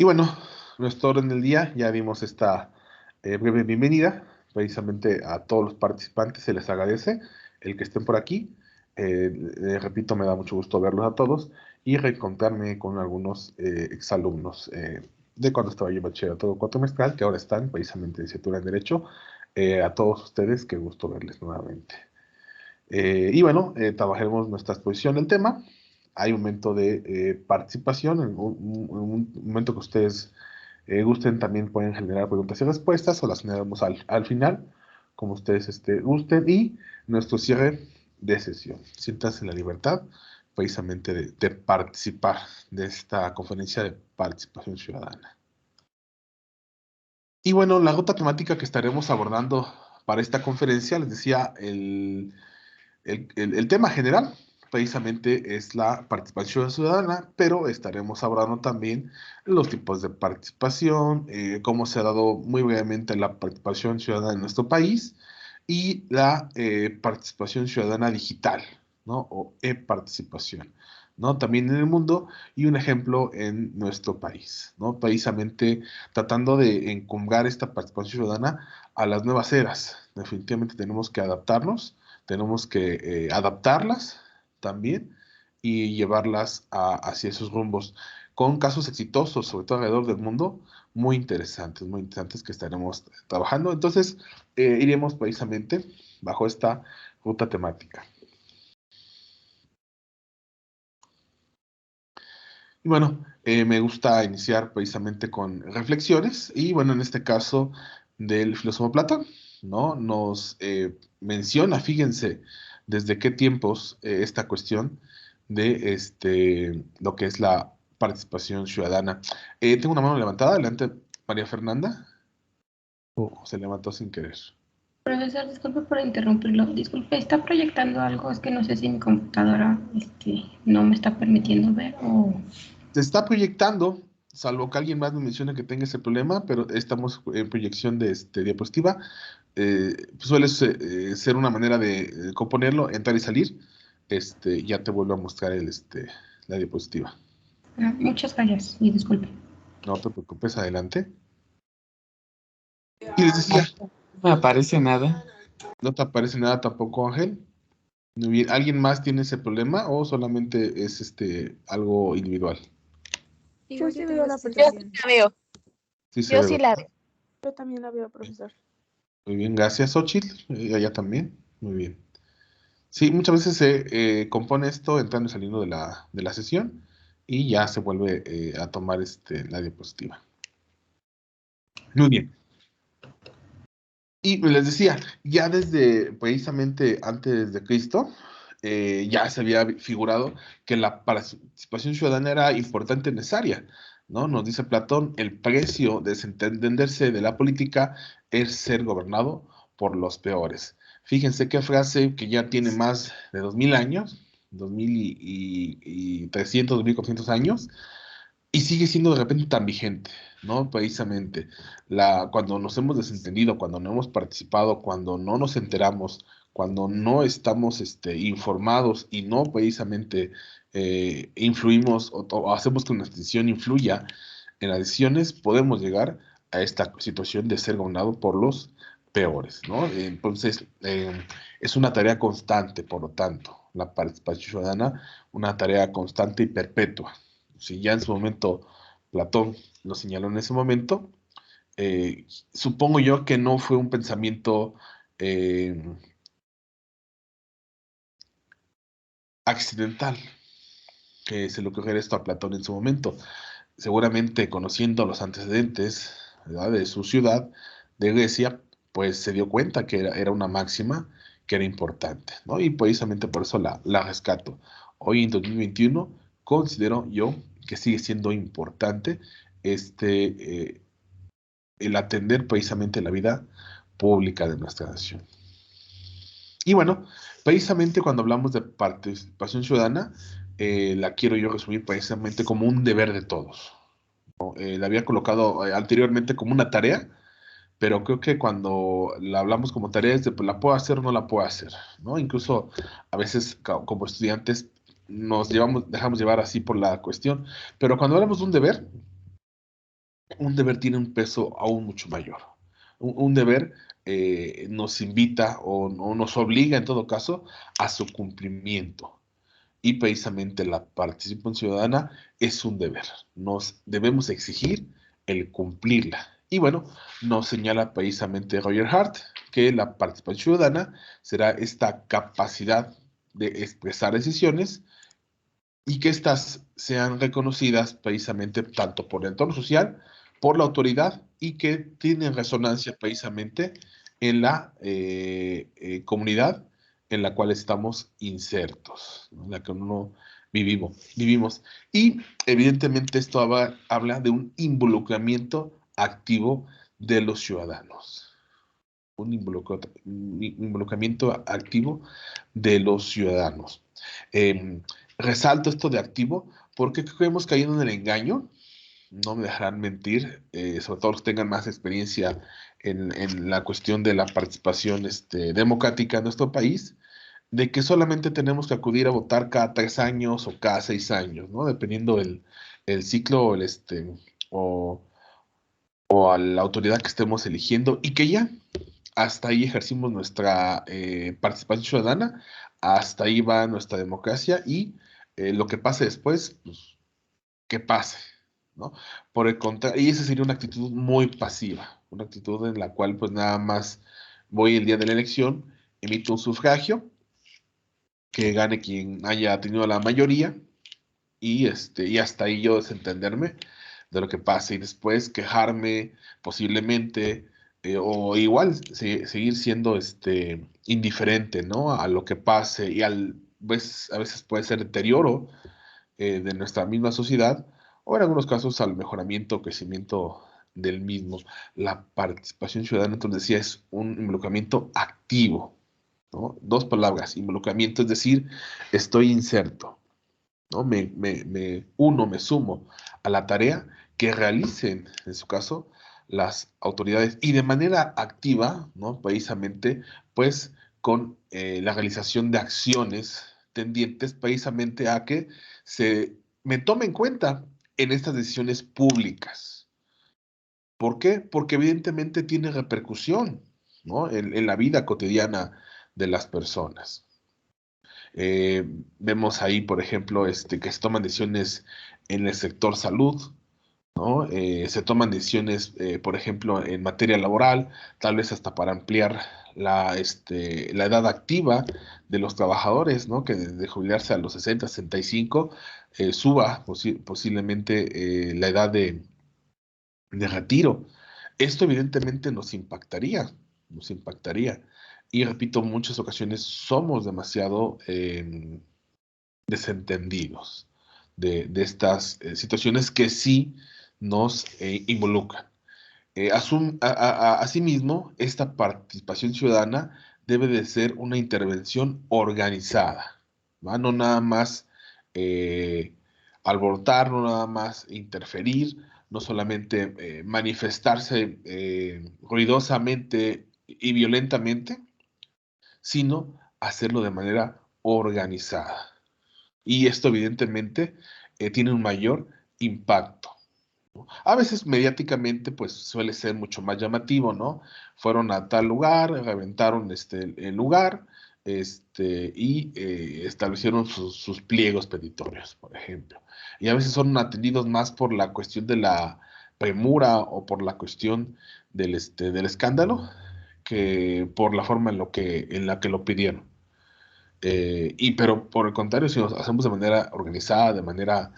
Y bueno, nuestro orden del día, ya vimos esta breve bienvenida, precisamente a todos los participantes, se les agradece el que estén por aquí. Repito, me da mucho gusto verlos a todos y reencontrarme con algunos exalumnos de cuando estaba yo en bachillerato cuatrimestral, que ahora están precisamente en licenciatura en Derecho. A todos ustedes, qué gusto verles nuevamente. Y bueno, trabajaremos nuestra exposición del tema. Hay un momento de participación, en un momento que ustedes gusten, también pueden generar preguntas y respuestas o las generamos al final, como ustedes gusten. Y nuestro cierre de sesión. Siéntanse en la libertad precisamente de participar de esta conferencia de participación ciudadana. Y bueno, la ruta temática que estaremos abordando para esta conferencia, les decía, el tema general precisamente es la participación ciudadana, pero estaremos hablando también los tipos de participación, cómo se ha dado muy brevemente la participación ciudadana en nuestro país y la participación ciudadana digital, ¿no? O e-participación, ¿no? También en el mundo y un ejemplo en nuestro país, ¿no? Precisamente tratando de encumbrar esta participación ciudadana a las nuevas eras. Definitivamente tenemos que adaptarnos, tenemos que adaptarlas también y llevarlas hacia esos rumbos con casos exitosos, sobre todo alrededor del mundo, muy interesantes que estaremos trabajando. Entonces, iremos precisamente bajo esta ruta temática. Y bueno, me gusta iniciar precisamente con reflexiones y bueno, en este caso del filósofo Platón, ¿no? Nos menciona, fíjense, desde qué tiempos esta cuestión de lo que es la participación ciudadana. Tengo una mano levantada, adelante, María Fernanda. O se levantó sin querer. Profesor, disculpe por interrumpirlo. Disculpe, ¿está proyectando algo? Es que no sé si mi computadora no me está permitiendo ver o... Se está proyectando, salvo que alguien más me mencione que tenga ese problema, pero estamos en proyección de diapositiva. Suele ser una manera de componerlo, entrar y salir. Ya te vuelvo a mostrar la diapositiva. Muchas gracias y disculpe. No te preocupes, adelante. Y les decía, No me aparece nada. ¿no te aparece nada tampoco, Ángel? Muy bien. ¿Alguien más tiene ese problema o solamente es algo individual? Yo sí veo la Yo sí presentación. la veo. Sí se Yo ve, sí ¿verdad? la veo. Yo también la veo, profesor. Muy bien, gracias, Xochitl. Allá también. Muy bien. Sí, muchas veces se compone esto entrando y saliendo de la sesión y ya se vuelve a tomar la diapositiva. Muy bien. Y les decía, ya desde precisamente antes de Cristo, ya se había figurado que la participación ciudadana era importante y necesaria, ¿no? Nos dice Platón, el precio de desentenderse de la política es ser gobernado por los peores. Fíjense qué frase que ya tiene más de 2000 años, 2000 y 300, 2400 años, y sigue siendo de repente tan vigente, ¿no? Precisamente, cuando nos hemos desentendido, cuando no hemos participado, cuando no nos enteramos, cuando no estamos informados y no precisamente influimos o hacemos que nuestra decisión influya en las decisiones, podemos llegar a esta situación de ser gobernado por los peores, ¿no? Entonces, es una tarea constante, por lo tanto, la participación ciudadana, una tarea constante y perpetua. Si ya en su momento Platón lo señaló en ese momento, supongo yo que no fue un pensamiento eh, accidental que se le ocurriera esto a Platón en su momento. Seguramente conociendo los antecedentes, ¿verdad?, de su ciudad, de Grecia, pues se dio cuenta que era una máxima que era importante, ¿no? Y precisamente por eso la rescato. Hoy en 2021 considero yo que sigue siendo importante eh, el atender precisamente la vida pública de nuestra nación. Y bueno, precisamente cuando hablamos de participación ciudadana, la quiero yo resumir precisamente como un deber de todos, ¿no? La había colocado anteriormente como una tarea, pero creo que cuando la hablamos como tarea es de pues, la puedo hacer o no la puedo hacer, ¿no? Incluso a veces como estudiantes dejamos llevar así por la cuestión, pero cuando hablamos de un deber, un deber tiene un peso aún mucho mayor. Un deber nos invita o nos obliga, en todo caso, a su cumplimiento. Y precisamente la participación ciudadana es un deber. Nos debemos exigir el cumplirla. Y bueno, nos señala precisamente Roger Hart que la participación ciudadana será esta capacidad de expresar decisiones y que éstas sean reconocidas precisamente tanto por el entorno social, por la autoridad y que tienen resonancia precisamente en la comunidad en la cual estamos insertos, ¿no? En la que uno vivimos. Y evidentemente esto habla de un involucramiento activo de los ciudadanos. Un involucramiento activo de los ciudadanos. Resalto esto de activo porque creo que hemos caído en el engaño, no me dejarán mentir, sobre todo los que tengan más experiencia en la cuestión de la participación democrática en nuestro país, de que solamente tenemos que acudir a votar cada 3 años o cada 6 años, ¿no? Dependiendo el ciclo o, o a la autoridad que estemos eligiendo y que ya hasta ahí ejercimos nuestra participación ciudadana, hasta ahí va nuestra democracia y lo que pase después, pues que pase, ¿no? Por el contrario, y esa sería una actitud muy pasiva, una actitud en la cual pues nada más voy el día de la elección, emito un sufragio, que gane quien haya tenido la mayoría y hasta ahí yo desentenderme de lo que pase y después quejarme posiblemente o igual seguir siendo indiferente, ¿no? A lo que pase y a veces puede ser deterioro de nuestra misma sociedad o en algunos casos al mejoramiento o crecimiento del mismo. La participación ciudadana, entonces decía, es un involucramiento activo, ¿no? Dos palabras, involucramiento, es decir, estoy inserto, ¿no? Me uno, me sumo a la tarea que realicen, en su caso, las autoridades y de manera activa, ¿no? Precisamente, pues, con la realización de acciones tendientes precisamente a que se me tome en cuenta en estas decisiones públicas. ¿Por qué? Porque evidentemente tiene repercusión, ¿no? En la vida cotidiana de las personas. Eh, Vemos ahí, por ejemplo, que se toman decisiones en el sector salud, ¿no? Se toman decisiones, por ejemplo, en materia laboral, tal vez hasta para ampliar la edad activa de los trabajadores, ¿no? Que de jubilarse a los 60, 65, suba posiblemente la edad de retiro. Esto evidentemente nos impactaría. Y repito, en muchas ocasiones somos demasiado desentendidos de estas situaciones que sí nos involucran. Asimismo, esta participación ciudadana debe de ser una intervención organizada, ¿va? No nada más alborotar, no nada más interferir, no solamente manifestarse ruidosamente y violentamente, sino hacerlo de manera organizada. Y esto evidentemente tiene un mayor impacto, ¿no? A veces mediáticamente pues suele ser mucho más llamativo, ¿no? Fueron a tal lugar, reventaron el lugar, y establecieron sus pliegos petitorios, por ejemplo. Y a veces son atendidos más por la cuestión de la premura o por la cuestión del escándalo que por la forma en la que lo pidieron. Pero por el contrario, si nos hacemos de manera organizada, de manera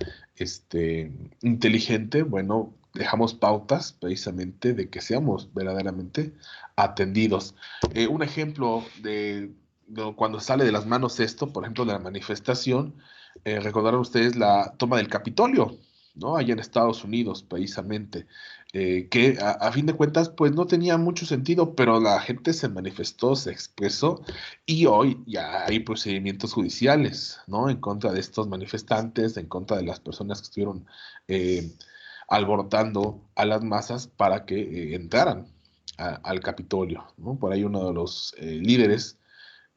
inteligente, bueno, dejamos pautas precisamente de que seamos verdaderamente atendidos. Un ejemplo de cuando sale de las manos esto, por ejemplo, de la manifestación, recordarán ustedes la toma del Capitolio, ¿no? Allá en Estados Unidos, precisamente, que a fin de cuentas, pues no tenía mucho sentido, pero la gente se manifestó, se expresó y hoy ya hay procedimientos judiciales, ¿no? En contra de estos manifestantes, en contra de las personas que estuvieron eh, alborotando a las masas para que entraran al Capitolio, ¿no? Por ahí uno de los líderes,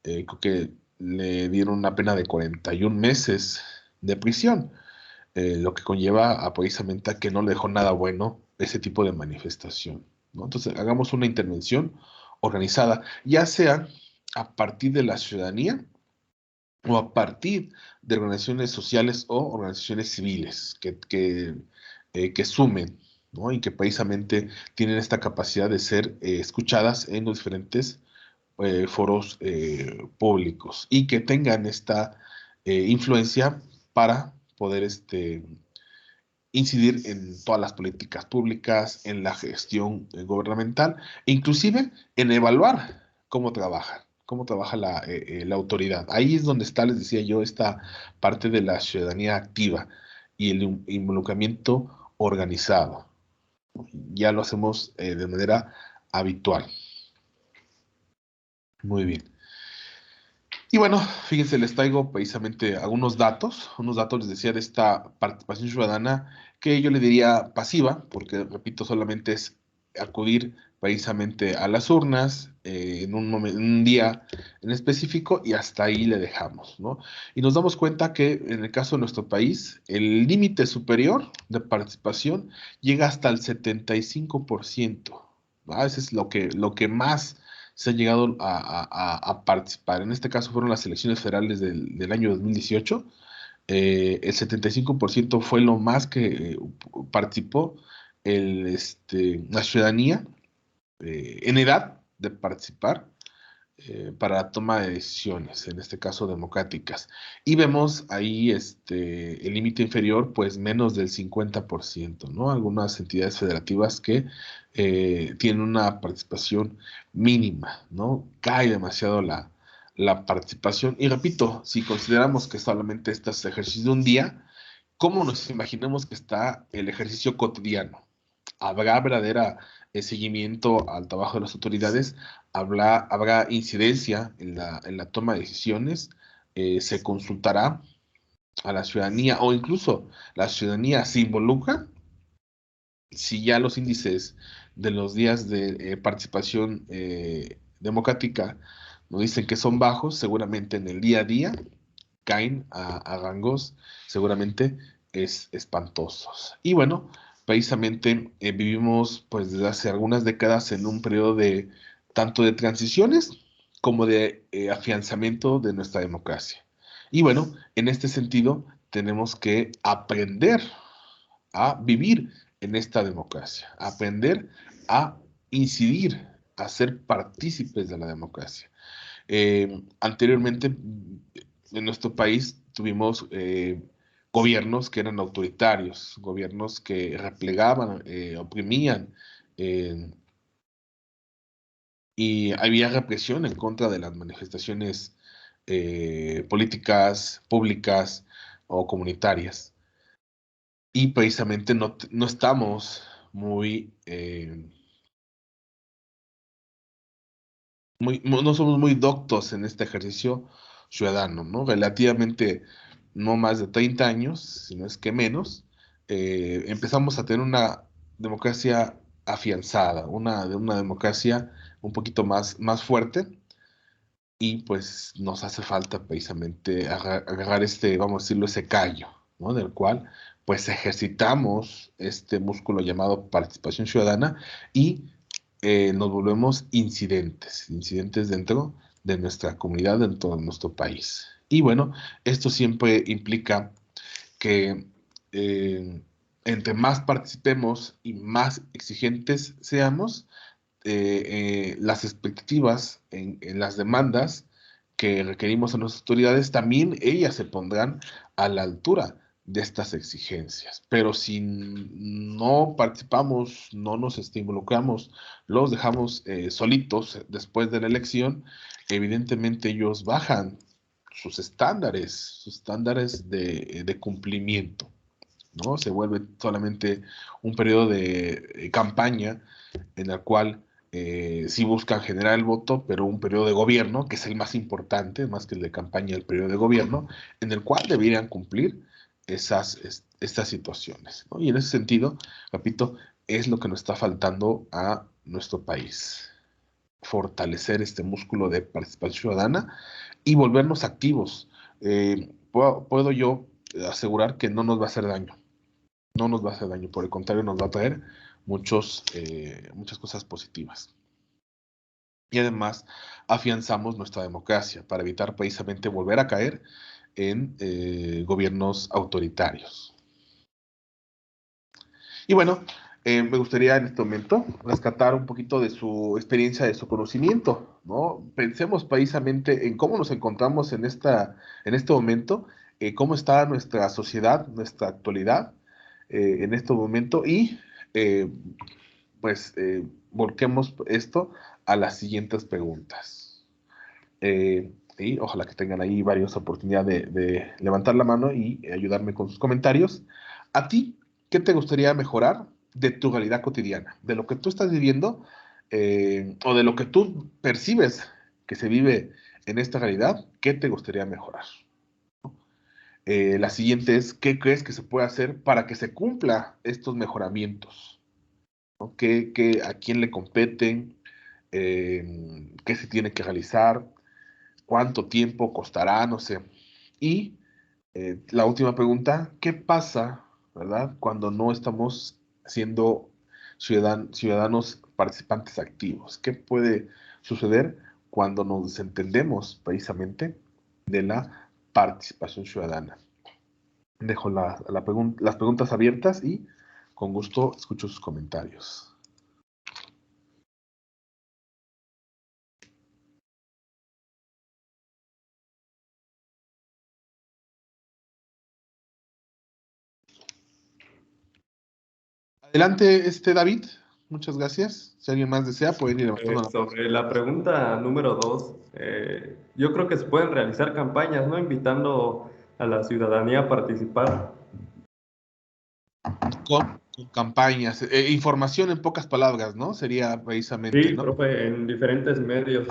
creo que le dieron una pena de 41 meses de prisión, lo que conlleva precisamente a que no le dejó nada bueno ese tipo de manifestación, ¿no? Entonces, hagamos una intervención organizada, ya sea a partir de la ciudadanía o a partir de organizaciones sociales o organizaciones civiles que sumen, ¿no? Y que precisamente tienen esta capacidad de ser escuchadas en los diferentes foros públicos y que tengan esta influencia para poder incidir en todas las políticas públicas, en la gestión gubernamental, e inclusive en evaluar cómo trabaja la autoridad. Ahí es donde está, les decía yo, esta parte de la ciudadanía activa y el involucramiento organizado. Ya lo hacemos de manera habitual. Muy bien. Y bueno, fíjense, les traigo precisamente unos datos les decía de esta participación ciudadana que yo le diría pasiva, porque repito, solamente es acudir precisamente a las urnas en en un día en específico y hasta ahí le dejamos, ¿no? Y nos damos cuenta que en el caso de nuestro país, el límite superior de participación llega hasta el 75%, ¿va? Ese es lo que más se han llegado a participar. En este caso fueron las elecciones federales del año 2018. El 75% fue lo más que participó la ciudadanía en edad de participar para la toma de decisiones, en este caso democráticas. Y vemos ahí el límite inferior, pues menos del 50%, ¿no? Algunas entidades federativas que tienen una participación mínima, ¿no? Cae demasiado la participación. Y repito, si consideramos que solamente este es ejercicio de un día, ¿cómo nos imaginamos que está el ejercicio cotidiano? ¿Habrá verdadera seguimiento al trabajo de las autoridades? ¿Habrá incidencia en la toma de decisiones? ¿Se consultará a la ciudadanía o incluso la ciudadanía se involucra? Si ya los índices de los días de participación democrática nos dicen que son bajos, seguramente en el día a día caen a rangos seguramente es espantosos. Y bueno, precisamente vivimos pues desde hace algunas décadas en un periodo de tanto de transiciones como de afianzamiento de nuestra democracia. Y bueno, en este sentido tenemos que aprender a vivir en esta democracia, aprender a incidir, a ser partícipes de la democracia. Anteriormente, en nuestro país tuvimos gobiernos que eran autoritarios, gobiernos que replegaban, oprimían, eh, y había represión en contra de las manifestaciones políticas, públicas o comunitarias. Y precisamente no estamos no somos muy doctos en este ejercicio ciudadano, ¿no? Relativamente no más de 30 años, si no es que menos, empezamos a tener una democracia afianzada, una democracia un poquito más fuerte, y pues nos hace falta precisamente agarrar vamos a decirlo, ese callo, ¿no? Del cual pues ejercitamos este músculo llamado participación ciudadana y nos volvemos incidentes dentro de nuestra comunidad, dentro de nuestro país. Y bueno, esto siempre implica que entre más participemos y más exigentes seamos, las expectativas en las demandas que requerimos a nuestras autoridades, también ellas se pondrán a la altura de estas exigencias. Pero si no participamos, no nos involucramos, los dejamos solitos después de la elección, evidentemente ellos bajan sus estándares de cumplimiento, ¿no? Se vuelve solamente un periodo de campaña en el cual sí buscan generar el voto, pero un periodo de gobierno, que es el más importante, más que el de campaña, el periodo de gobierno, en el cual deberían cumplir estas situaciones, ¿no? Y en ese sentido, repito, es lo que nos está faltando a nuestro país. Fortalecer este músculo de participación ciudadana y volvernos activos. Puedo yo asegurar que no nos va a hacer daño no nos va a hacer daño, por el contrario, nos va a traer muchas cosas positivas. Y además afianzamos nuestra democracia para evitar precisamente volver a caer en gobiernos autoritarios. Y bueno, me gustaría en este momento rescatar un poquito de su experiencia, de su conocimiento, ¿no? Pensemos precisamente en cómo nos encontramos en este momento, cómo está nuestra sociedad, nuestra actualidad en este momento y eh, volquemos esto a las siguientes preguntas. Y ojalá que tengan ahí varias oportunidades de levantar la mano y ayudarme con sus comentarios. ¿A ti qué te gustaría mejorar de tu realidad cotidiana? De lo que tú estás viviendo o de lo que tú percibes que se vive en esta realidad, ¿qué te gustaría mejorar? La siguiente es, ¿qué crees que se puede hacer para que se cumpla estos mejoramientos? ¿No? ¿A quién le competen? ¿Qué se tiene que realizar? ¿Cuánto tiempo costará? No sé. Y la última pregunta, ¿qué pasa, verdad, cuando no estamos siendo ciudadanos participantes activos? ¿Qué puede suceder cuando nos desentendemos precisamente de la participación ciudadana? Dejo las preguntas abiertas y con gusto escucho sus comentarios. Adelante, David. Muchas gracias. Si alguien más desea, pueden ir levantando la mano. Sobre la pregunta número 2, yo creo que se pueden realizar campañas, ¿no? Invitando a la ciudadanía a participar. Con campañas. Información en pocas palabras, ¿no? Sería precisamente, Sí, ¿no? profe, en diferentes medios.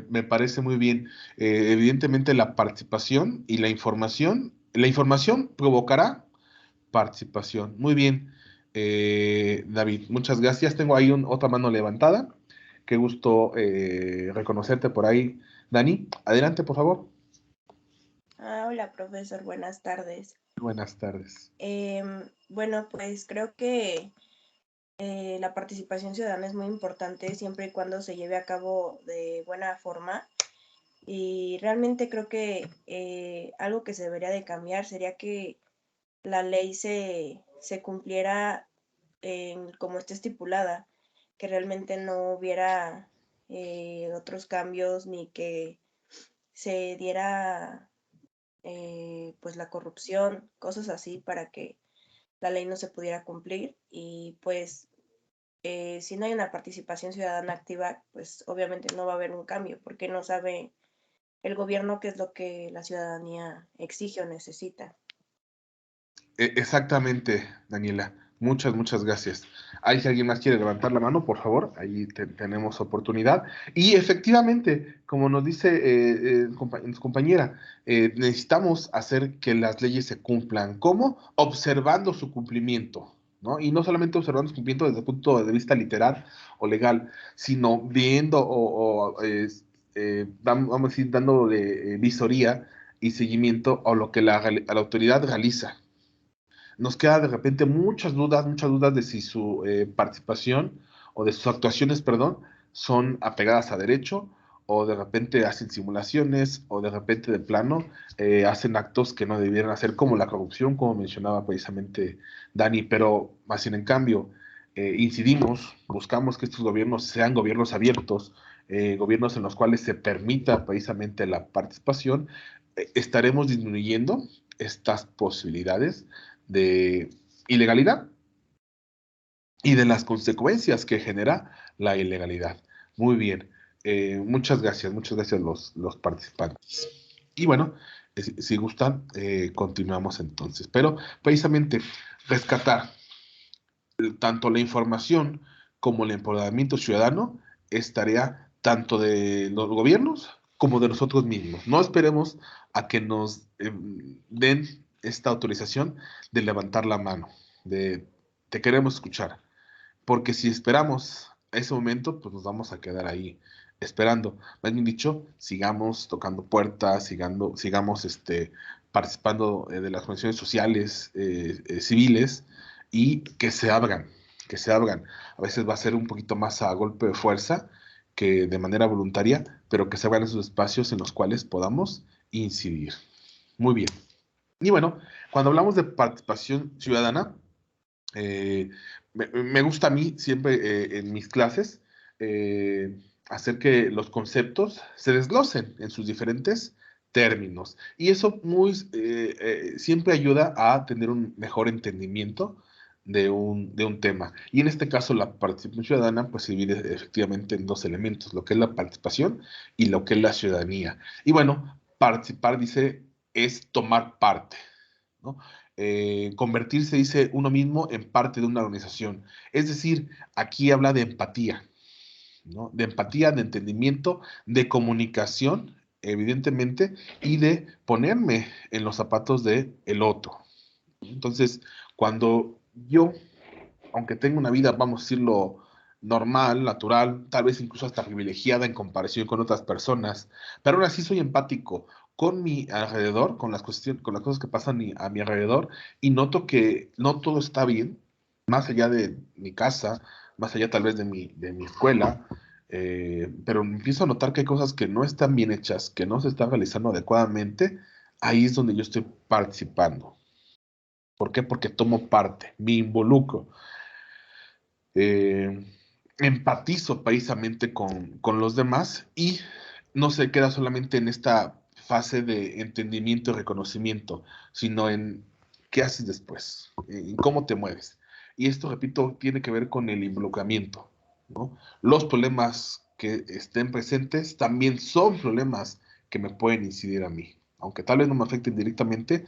Me parece muy bien. Evidentemente la participación y la información provocará participación. Muy bien, David, muchas gracias. Tengo ahí otra mano levantada. Qué gusto reconocerte por ahí. Dani, adelante, por favor. Hola, profesor, buenas tardes. Buenas tardes. Bueno, pues creo que la participación ciudadana es muy importante siempre y cuando se lleve a cabo de buena forma. Y realmente creo que algo que se debería de cambiar sería que la ley se cumpliera como está estipulada, que realmente no hubiera otros cambios ni que se diera pues la corrupción, cosas así para que la ley no se pudiera cumplir y pues si no hay una participación ciudadana activa, pues obviamente no va a haber un cambio porque no sabe el gobierno qué es lo que la ciudadanía exige o necesita. Exactamente, Daniela. Muchas gracias. Ahí si alguien más quiere levantar la mano, por favor, ahí tenemos oportunidad. Y efectivamente, como nos dice nuestra compañera, necesitamos hacer que las leyes se cumplan. ¿Cómo? Observando su cumplimiento, ¿no? Y no solamente observando su cumplimiento desde el punto de vista literal o legal, sino viendo vamos a decir, dándole visoría y seguimiento a lo que a la autoridad realiza. Nos queda de repente muchas dudas de si su participación o de sus actuaciones, perdón, son apegadas a derecho o de repente hacen simulaciones o de repente de plano hacen actos que no debieran hacer como la corrupción, como mencionaba precisamente Dani, pero más bien en cambio incidimos, buscamos que estos gobiernos sean gobiernos abiertos, gobiernos en los cuales se permita precisamente la participación, estaremos disminuyendo estas posibilidades de ilegalidad y de las consecuencias que genera la ilegalidad. Muy bien. Muchas gracias los participantes. Y bueno, si gustan, continuamos entonces. Pero precisamente rescatar tanto la información como el empoderamiento ciudadano es tarea tanto de los gobiernos como de nosotros mismos. No esperemos a que nos den esta autorización de levantar la mano, de te queremos escuchar, porque si esperamos a ese momento, pues nos vamos a quedar ahí esperando. Más bien dicho, sigamos tocando puertas, sigamos participando de las organizaciones sociales, civiles, y que se abran, que se abran. A veces va a ser un poquito más a golpe de fuerza que de manera voluntaria, pero que se abran esos espacios en los cuales podamos incidir. Muy bien. Y bueno, cuando hablamos de participación ciudadana, me gusta a mí siempre en mis clases hacer que los conceptos se desglosen en sus diferentes términos. Y eso siempre ayuda a tener un mejor entendimiento de un tema. Y en este caso, la participación ciudadana pues se divide efectivamente en dos elementos, lo que es la participación y lo que es la ciudadanía. Y bueno, participar, dice, es tomar parte, ¿no? Convertirse, dice uno mismo, en parte de una organización. Es decir, aquí habla de empatía, ¿no? De empatía, de entendimiento, de comunicación, evidentemente, y de ponerme en los zapatos de el otro. Entonces, cuando yo, aunque tengo una vida, vamos a decirlo, normal, natural, tal vez incluso hasta privilegiada en comparación con otras personas, pero aún así soy empático con mi alrededor, con las cosas que pasan a mi alrededor, y noto que no todo está bien, más allá de mi casa, más allá tal vez de mi escuela, pero empiezo a notar que hay cosas que no están bien hechas, que no se están realizando adecuadamente. Ahí es donde yo estoy participando. ¿Por qué? Porque tomo parte, me involucro, eh, empatizo precisamente con los demás, y no se queda solamente en esta fase de entendimiento y reconocimiento, sino en qué haces después, en cómo te mueves. Y esto, repito, tiene que ver con el involucramiento, ¿no? Los problemas que estén presentes también son problemas que me pueden incidir a mí. Aunque tal vez no me afecten directamente,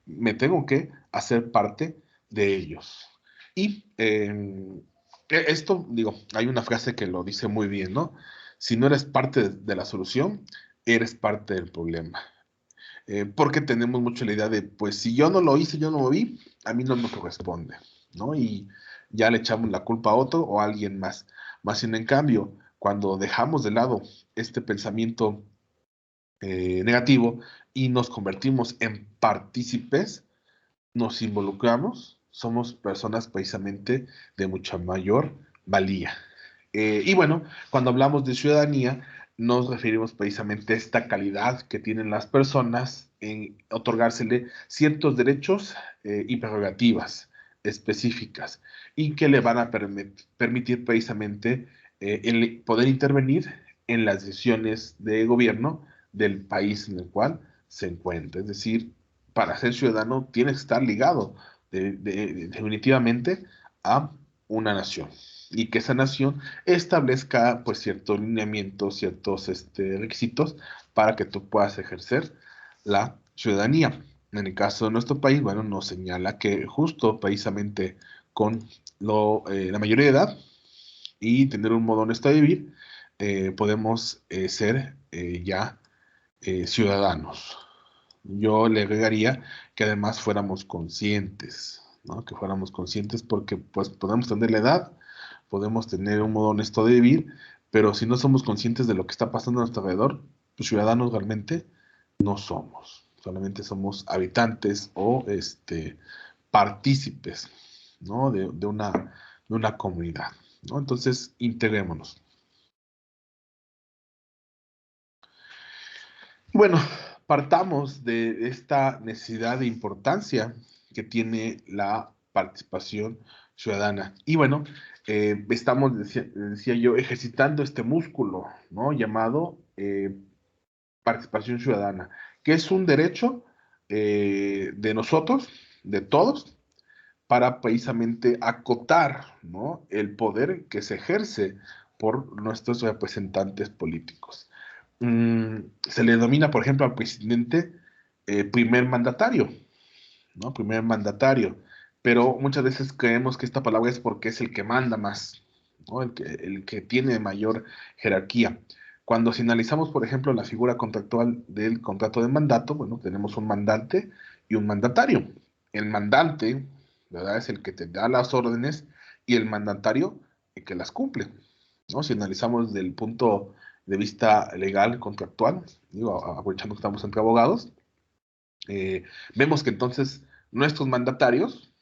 me tengo que hacer parte de ellos. Y esto, digo, hay una frase que lo dice muy bien, ¿no? Si no eres parte de la solución, eres parte del problema. Porque tenemos mucho la idea de, pues si yo no lo hice, yo no lo vi, a mí no me corresponde, ¿no? Y ya le echamos la culpa a otro o a alguien más. Más sin en cambio, cuando dejamos de lado este pensamiento negativo y nos convertimos en partícipes, nos involucramos, somos personas precisamente de mucha mayor valía. Y bueno, cuando hablamos de ciudadanía, nos referimos precisamente a esta calidad que tienen las personas en otorgársele ciertos derechos y prerrogativas específicas, y que le van a permitir precisamente el poder intervenir en las decisiones de gobierno del país en el cual se encuentra. Es decir, para ser ciudadano tienes que estar ligado definitivamente a una nación, y que esa nación establezca pues ciertos lineamientos, ciertos requisitos para que tú puedas ejercer la ciudadanía. En el caso de nuestro país, bueno, nos señala que justo precisamente con la mayoría de edad y tener un modo honesto de vivir, podemos ser ya ciudadanos. Yo le agregaría que además fuéramos conscientes, ¿no? Que fuéramos conscientes porque pues podemos tener la edad, podemos tener un modo honesto de vivir, pero si no somos conscientes de lo que está pasando a nuestro alrededor, pues ciudadanos realmente no somos. Solamente somos habitantes o partícipes, ¿no? De una comunidad, ¿no? Entonces, integrémonos. Bueno, partamos de esta necesidad de importancia que tiene la participación ciudadana. Y bueno, estamos, decía yo, ejercitando este músculo, ¿no? Llamado participación ciudadana, que es un derecho de nosotros, de todos, para precisamente acotar, ¿no? El poder que se ejerce por nuestros representantes políticos. Se le denomina, por ejemplo, al presidente primer mandatario, ¿no? Primer mandatario. Pero muchas veces creemos que esta palabra es porque es el que manda más, ¿no? El que tiene mayor jerarquía. Cuando si analizamos, por ejemplo, la figura contractual del contrato de mandato, bueno, tenemos un mandante y un mandatario. El mandante, ¿verdad? Es el que te da las órdenes, y el mandatario el que las cumple, ¿no? Si analizamos desde el punto de vista legal, contractual, digo, aprovechando que estamos entre abogados, Vemos que entonces nuestros mandatarios,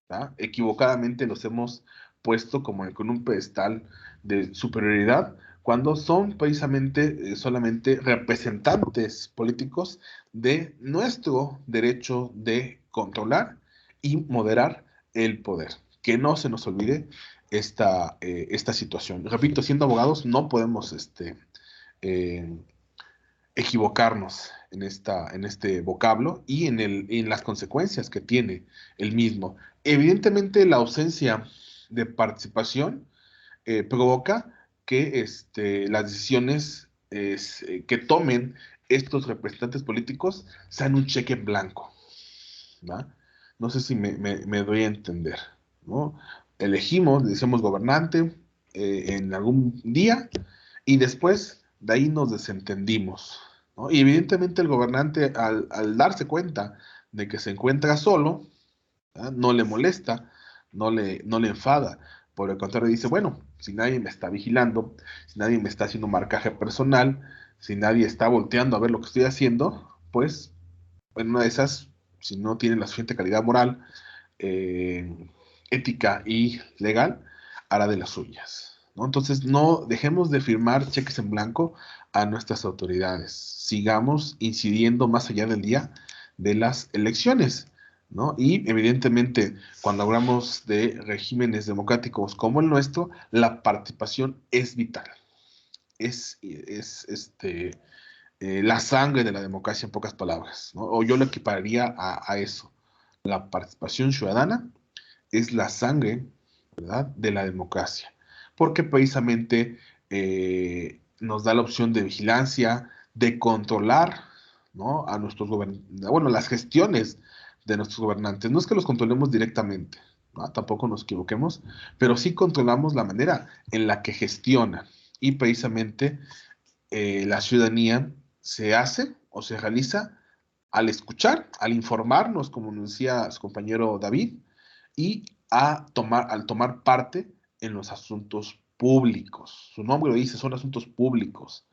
¿tá?, equivocadamente los hemos puesto como con un pedestal de superioridad, cuando son precisamente solamente representantes políticos de nuestro derecho de controlar y moderar el poder. Que no se nos olvide esta situación. Repito, siendo abogados no podemos eh, equivocarnos en este vocablo y en las consecuencias que tiene el mismo. Evidentemente, la ausencia de participación provoca que las decisiones que tomen estos representantes políticos sean un cheque en blanco, ¿va? No sé si me doy a entender, ¿no? Elegimos, decimos gobernante en algún día y después de ahí nos desentendimos, ¿no? Y evidentemente el gobernante al darse cuenta de que se encuentra solo, ¿verdad?, no le molesta, no le enfada. Por el contrario, dice, bueno, si nadie me está vigilando, si nadie me está haciendo marcaje personal, si nadie está volteando a ver lo que estoy haciendo, pues en una de esas, si no tiene la suficiente calidad moral, eh, ética y legal, hará de las suyas, ¿no? Entonces, no dejemos de firmar cheques en blanco a nuestras autoridades. Sigamos incidiendo más allá del día de las elecciones, ¿no? Y evidentemente, cuando hablamos de regímenes democráticos como el nuestro, la participación es vital. Es la sangre de la democracia, en pocas palabras, ¿no? O yo lo equipararía a eso. La participación ciudadana es la sangre, ¿verdad?, de la democracia, porque precisamente nos da la opción de vigilancia, de controlar, ¿no?, a nuestros gobernantes, bueno, las gestiones de nuestros gobernantes. No es que los controlemos directamente, ¿no?, tampoco nos equivoquemos, pero sí controlamos la manera en la que gestionan. Y precisamente la ciudadanía se hace o se realiza al escuchar, al informarnos, como nos decía su compañero David, y al tomar parte en los asuntos públicos. Su nombre lo dice, son asuntos públicos.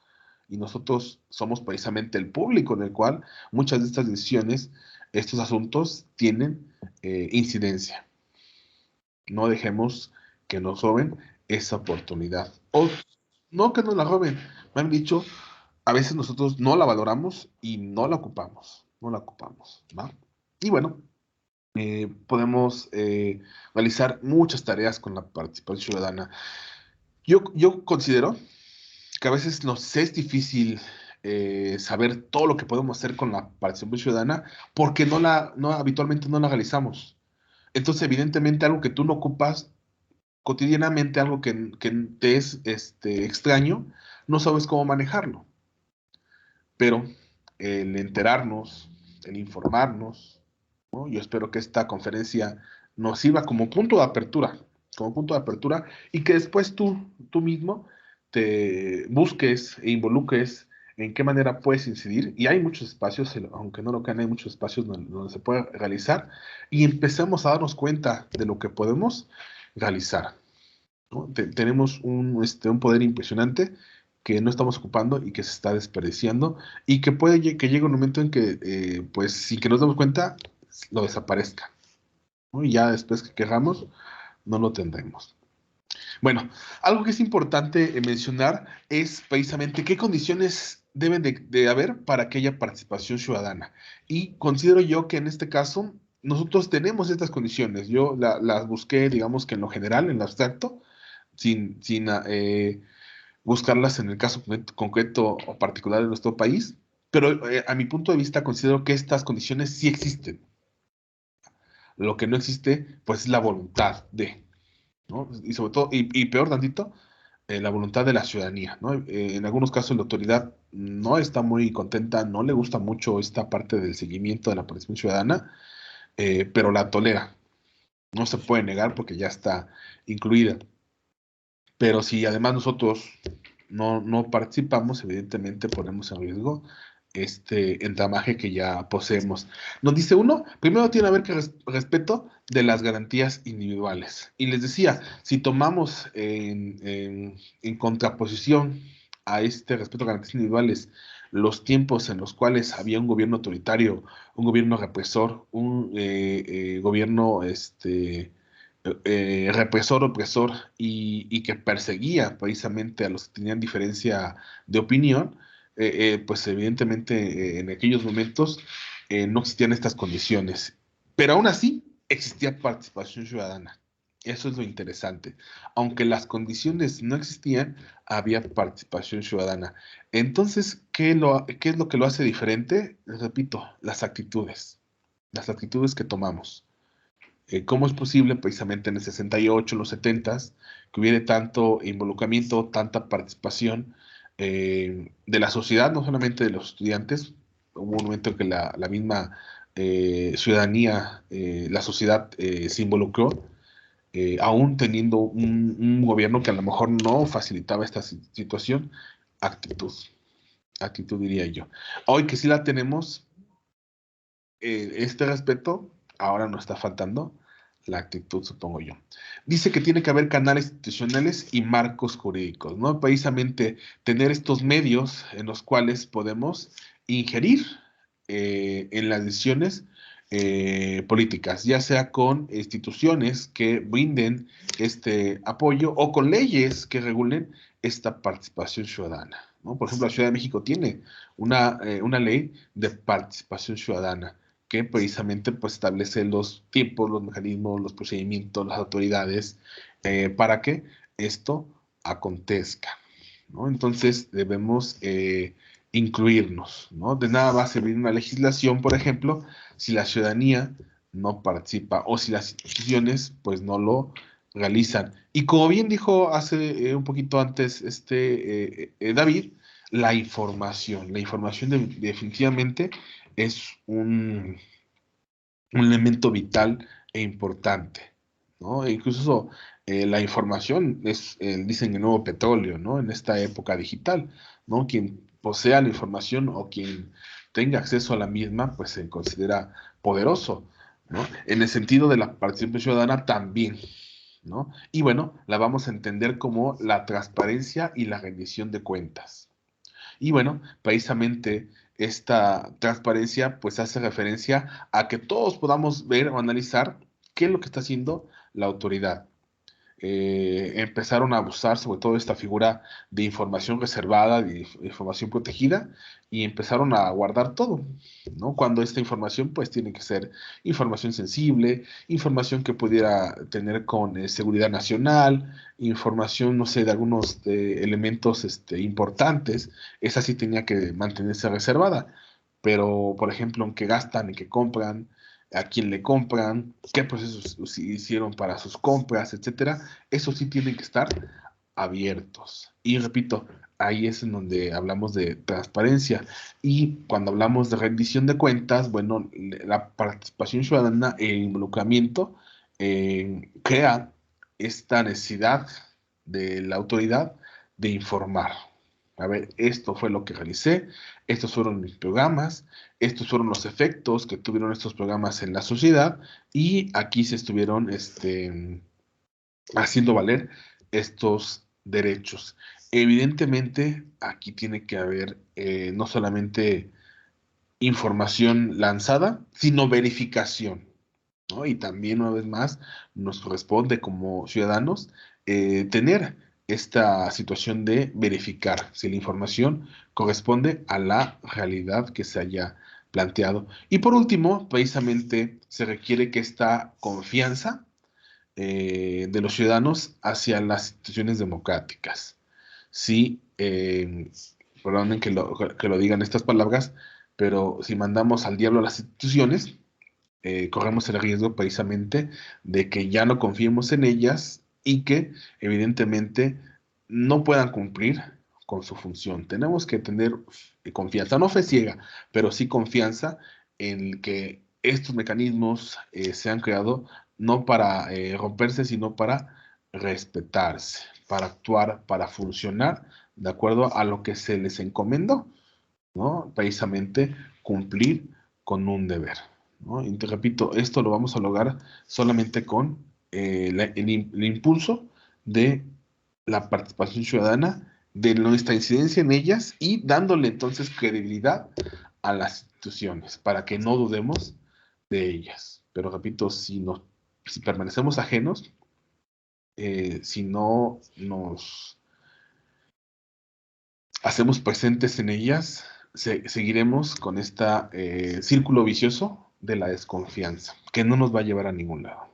Y nosotros somos precisamente el público en el cual muchas de estas decisiones, estos asuntos tienen incidencia. No dejemos que nos roben esa oportunidad. O no que nos la roben, me han dicho, a veces nosotros no la valoramos y no la ocupamos. No la ocupamos, ¿va? Y bueno, podemos realizar muchas tareas con la participación ciudadana. Yo considero que a veces nos es difícil saber todo lo que podemos hacer con la participación ciudadana porque habitualmente no la realizamos. Entonces, evidentemente, algo que tú no ocupas cotidianamente, algo que te es extraño, no sabes cómo manejarlo. Pero el enterarnos, el informarnos, ¿no? Yo espero que esta conferencia nos sirva como punto de apertura, y que después tú mismo te busques e involucres en qué manera puedes incidir. Y hay muchos espacios, aunque no lo crean, hay muchos espacios donde se puede realizar, y empecemos a darnos cuenta de lo que podemos realizar, ¿no? Tenemos un poder impresionante que no estamos ocupando y que se está desperdiciando, y que puede que llegue un momento en que, pues, sin que nos demos cuenta, lo desaparezca, ¿no? Y ya después que queramos, no lo tendremos. Bueno, algo que es importante mencionar es precisamente qué condiciones deben de haber para que haya participación ciudadana. Y considero yo que en este caso nosotros tenemos estas condiciones. Yo las busqué, digamos que en lo general, en lo abstracto, sin buscarlas en el caso concreto o particular de nuestro país, pero a mi punto de vista considero que estas condiciones sí existen. Lo que no existe, pues, es la voluntad de, ¿no? Y sobre todo, y peor tantito, la voluntad de la ciudadanía, ¿no? En algunos casos la autoridad no está muy contenta, no le gusta mucho esta parte del seguimiento de la participación ciudadana, pero la tolera. No se puede negar porque ya está incluida. Pero si además nosotros no participamos, evidentemente ponemos en riesgo este entramaje que ya poseemos. Nos dice uno, primero tiene que haber respeto de las garantías individuales. Y les decía, si tomamos en contraposición a este respeto a garantías individuales los tiempos en los cuales había un gobierno autoritario, un gobierno represor, un gobierno represor, opresor y que perseguía precisamente a los que tenían diferencia de opinión, pues evidentemente en aquellos momentos no existían estas condiciones. Pero aún así existía participación ciudadana. Eso es lo interesante. Aunque las condiciones no existían, había participación ciudadana. Entonces, ¿qué es lo que lo hace diferente? Les repito, las actitudes que tomamos. ¿Cómo es posible, precisamente en el 68, los 70, que hubiera tanto involucramiento, tanta participación de la sociedad, no solamente de los estudiantes? Hubo un momento en que la misma ciudadanía, la sociedad se involucró, aún teniendo un gobierno que a lo mejor no facilitaba esta situación. Actitud, actitud diría yo. Hoy que sí la tenemos, este respeto, ahora nos está faltando la actitud, supongo yo. Dice que tiene que haber canales institucionales y marcos jurídicos, ¿no? Precisamente tener estos medios en los cuales podemos ingerir en las decisiones políticas, ya sea con instituciones que brinden este apoyo o con leyes que regulen esta participación ciudadana, ¿no? Por ejemplo, la Ciudad de México tiene una ley de participación ciudadana que precisamente pues, establece los tiempos, los mecanismos, los procedimientos, las autoridades para que esto acontezca, ¿no? Entonces debemos incluirnos, ¿no? De nada va a servir una legislación, por ejemplo, si la ciudadanía no participa o si las instituciones pues no lo realizan. Y como bien dijo hace un poquito antes David, la información definitivamente es un elemento vital e importante, ¿no? E incluso la información es, dicen, el nuevo petróleo, ¿no? En esta época digital, ¿no? Quien posea la información o quien tenga acceso a la misma, pues se considera poderoso, ¿no? En el sentido de la participación ciudadana también, ¿no? Y bueno, la vamos a entender como la transparencia y la rendición de cuentas. Y bueno, precisamente esta transparencia pues hace referencia a que todos podamos ver o analizar qué es lo que está haciendo la autoridad. Empezaron a abusar sobre todo de esta figura de información reservada, de información protegida, y empezaron a guardar todo, ¿no? Cuando esta información pues tiene que ser información sensible, información que pudiera tener con seguridad nacional, información, no sé, de algunos elementos importantes, esa sí tenía que mantenerse reservada. Pero, por ejemplo, en qué gastan, en qué compran, a quién le compran, qué procesos hicieron para sus compras, etcétera, eso sí tienen que estar abiertos. Y repito, ahí es en donde hablamos de transparencia. Y cuando hablamos de rendición de cuentas, bueno, la participación ciudadana e involucramiento crea esta necesidad de la autoridad de informar. A ver, esto fue lo que realicé, estos fueron mis programas, estos fueron los efectos que tuvieron estos programas en la sociedad y aquí se estuvieron haciendo valer estos derechos. Evidentemente, aquí tiene que haber no solamente información lanzada, sino verificación, ¿no? Y también, una vez más, nos corresponde como ciudadanos tener esta situación de verificar si la información corresponde a la realidad que se haya planteado. Y por último, precisamente se requiere que esta confianza de los ciudadanos hacia las instituciones democráticas. Sí, perdonen que lo digan estas palabras, pero si mandamos al diablo a las instituciones, corremos el riesgo precisamente de que ya no confiemos en ellas y que evidentemente no puedan cumplir con su función. Tenemos que tener confianza, no fe ciega, pero sí confianza en que estos mecanismos se han creado no para romperse, sino para respetarse, para actuar, para funcionar de acuerdo a lo que se les encomendó, ¿no? Precisamente cumplir con un deber, ¿no? Y te repito, esto lo vamos a lograr solamente con el impulso de la participación ciudadana de nuestra incidencia en ellas y dándole entonces credibilidad a las instituciones para que no dudemos de ellas. Pero repito, si permanecemos ajenos, si no nos hacemos presentes en ellas, seguiremos con este círculo vicioso de la desconfianza, que no nos va a llevar a ningún lado.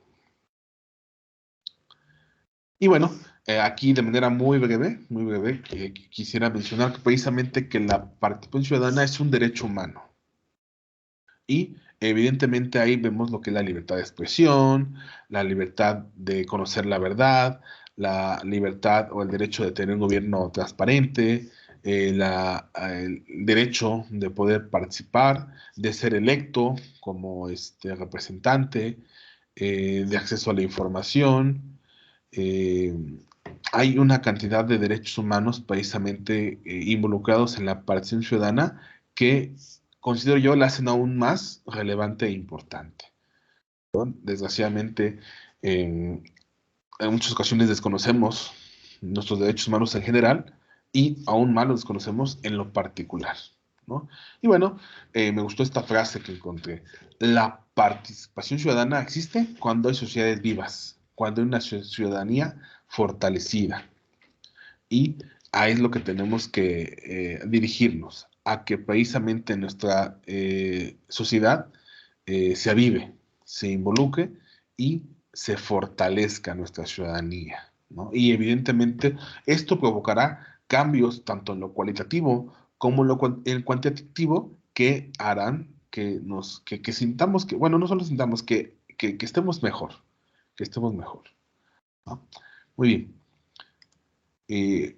Y bueno, aquí de manera muy breve, quisiera mencionar que precisamente que la participación ciudadana es un derecho humano. Y evidentemente ahí vemos lo que es la libertad de expresión, la libertad de conocer la verdad, la libertad o el derecho de tener un gobierno transparente, el derecho de poder participar, de ser electo como representante, de acceso a la información. eh, Hay una cantidad de derechos humanos precisamente involucrados en la participación ciudadana que considero yo la hacen aún más relevante e importante, ¿no? Desgraciadamente, en muchas ocasiones desconocemos nuestros derechos humanos en general y aún más los desconocemos en lo particular, ¿no? Y bueno, me gustó esta frase que encontré. La participación ciudadana existe cuando hay sociedades vivas, cuando hay una ciudadanía fortalecida. Y ahí es lo que tenemos que dirigirnos, a que precisamente nuestra sociedad se avive, se involucre y se fortalezca nuestra ciudadanía, ¿no? Y evidentemente esto provocará cambios tanto en lo cualitativo como en lo cuantitativo que harán que sintamos que, bueno, no solo sintamos que estemos mejor, ¿no? Muy bien.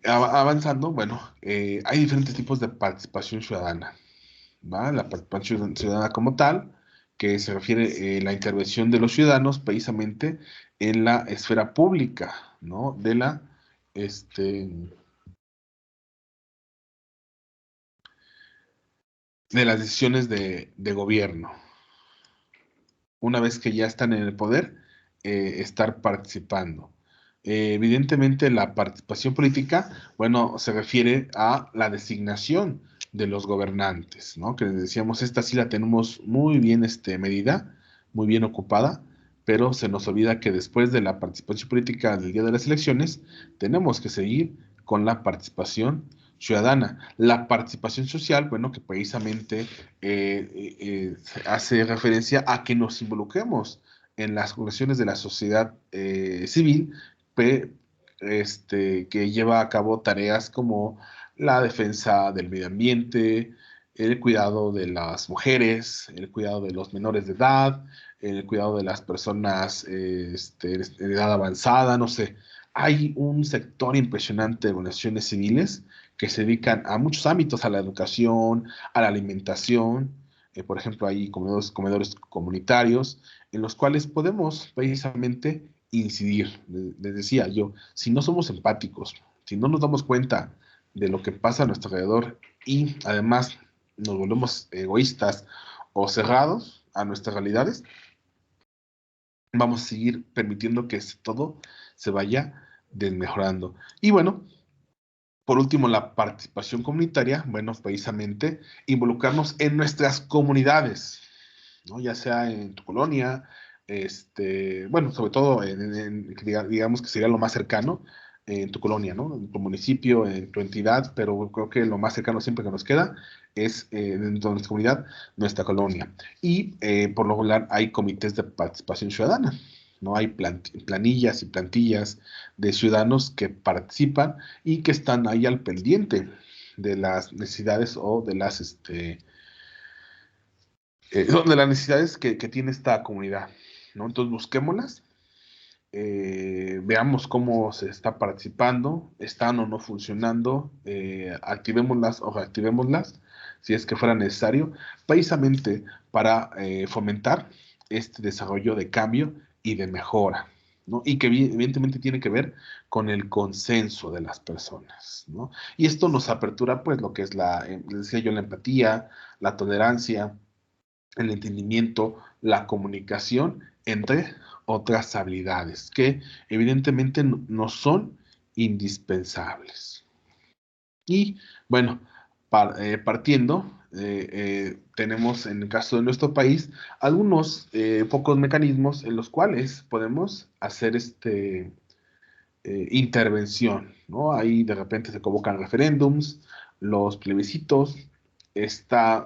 Avanzando, bueno, hay diferentes tipos de participación ciudadana, ¿va? La participación ciudadana como tal, que se refiere a la intervención de los ciudadanos precisamente en la esfera pública, ¿no? De las decisiones de gobierno. Una vez que ya están en el poder, estar participando. Evidentemente, la participación política, bueno, se refiere a la designación de los gobernantes, ¿no? Que les decíamos, esta sí la tenemos muy bien medida, muy bien ocupada, pero se nos olvida que después de la participación política del día de las elecciones, tenemos que seguir con la participación ciudadana. La participación social, bueno, que precisamente hace referencia a que nos involucremos en las organizaciones de la sociedad civil pe- que lleva a cabo tareas como la defensa del medio ambiente, el cuidado de las mujeres, el cuidado de los menores de edad, el cuidado de las personas de edad avanzada, no sé. Hay un sector impresionante de organizaciones civiles que se dedican a muchos ámbitos, a la educación, a la alimentación. Por ejemplo, hay comedores comunitarios en los cuales podemos precisamente incidir. Les decía yo, si no somos empáticos, si no nos damos cuenta de lo que pasa a nuestro alrededor y además nos volvemos egoístas o cerrados a nuestras realidades, vamos a seguir permitiendo que todo se vaya desmejorando. Y bueno, por último, la participación comunitaria, bueno, precisamente involucrarnos en nuestras comunidades, ¿no? Ya sea en tu colonia, bueno, sobre todo digamos que sería lo más cercano en tu colonia, ¿no? En tu municipio, en tu entidad, pero creo que lo más cercano siempre que nos queda es dentro de nuestra comunidad, nuestra colonia. Y por lo general hay comités de participación ciudadana, ¿no? Hay planillas y plantillas de ciudadanos que participan y que están ahí al pendiente de las necesidades o de las necesidades que tiene esta comunidad, ¿no? Entonces busquémoslas, veamos cómo se está participando, están o no funcionando, activémoslas o reactivémoslas si es que fuera necesario, precisamente para fomentar este desarrollo de cambio y de mejora, ¿no? Y que evidentemente tiene que ver con el consenso de las personas, ¿no? Y esto nos apertura, pues, lo que es les decía yo, la empatía, la tolerancia, el entendimiento, la comunicación, entre otras habilidades que evidentemente no son indispensables. Y bueno, partiendo, tenemos en el caso de nuestro país algunos pocos mecanismos en los cuales podemos hacer intervención, ¿no? Ahí de repente se convocan referéndums, los plebiscitos, está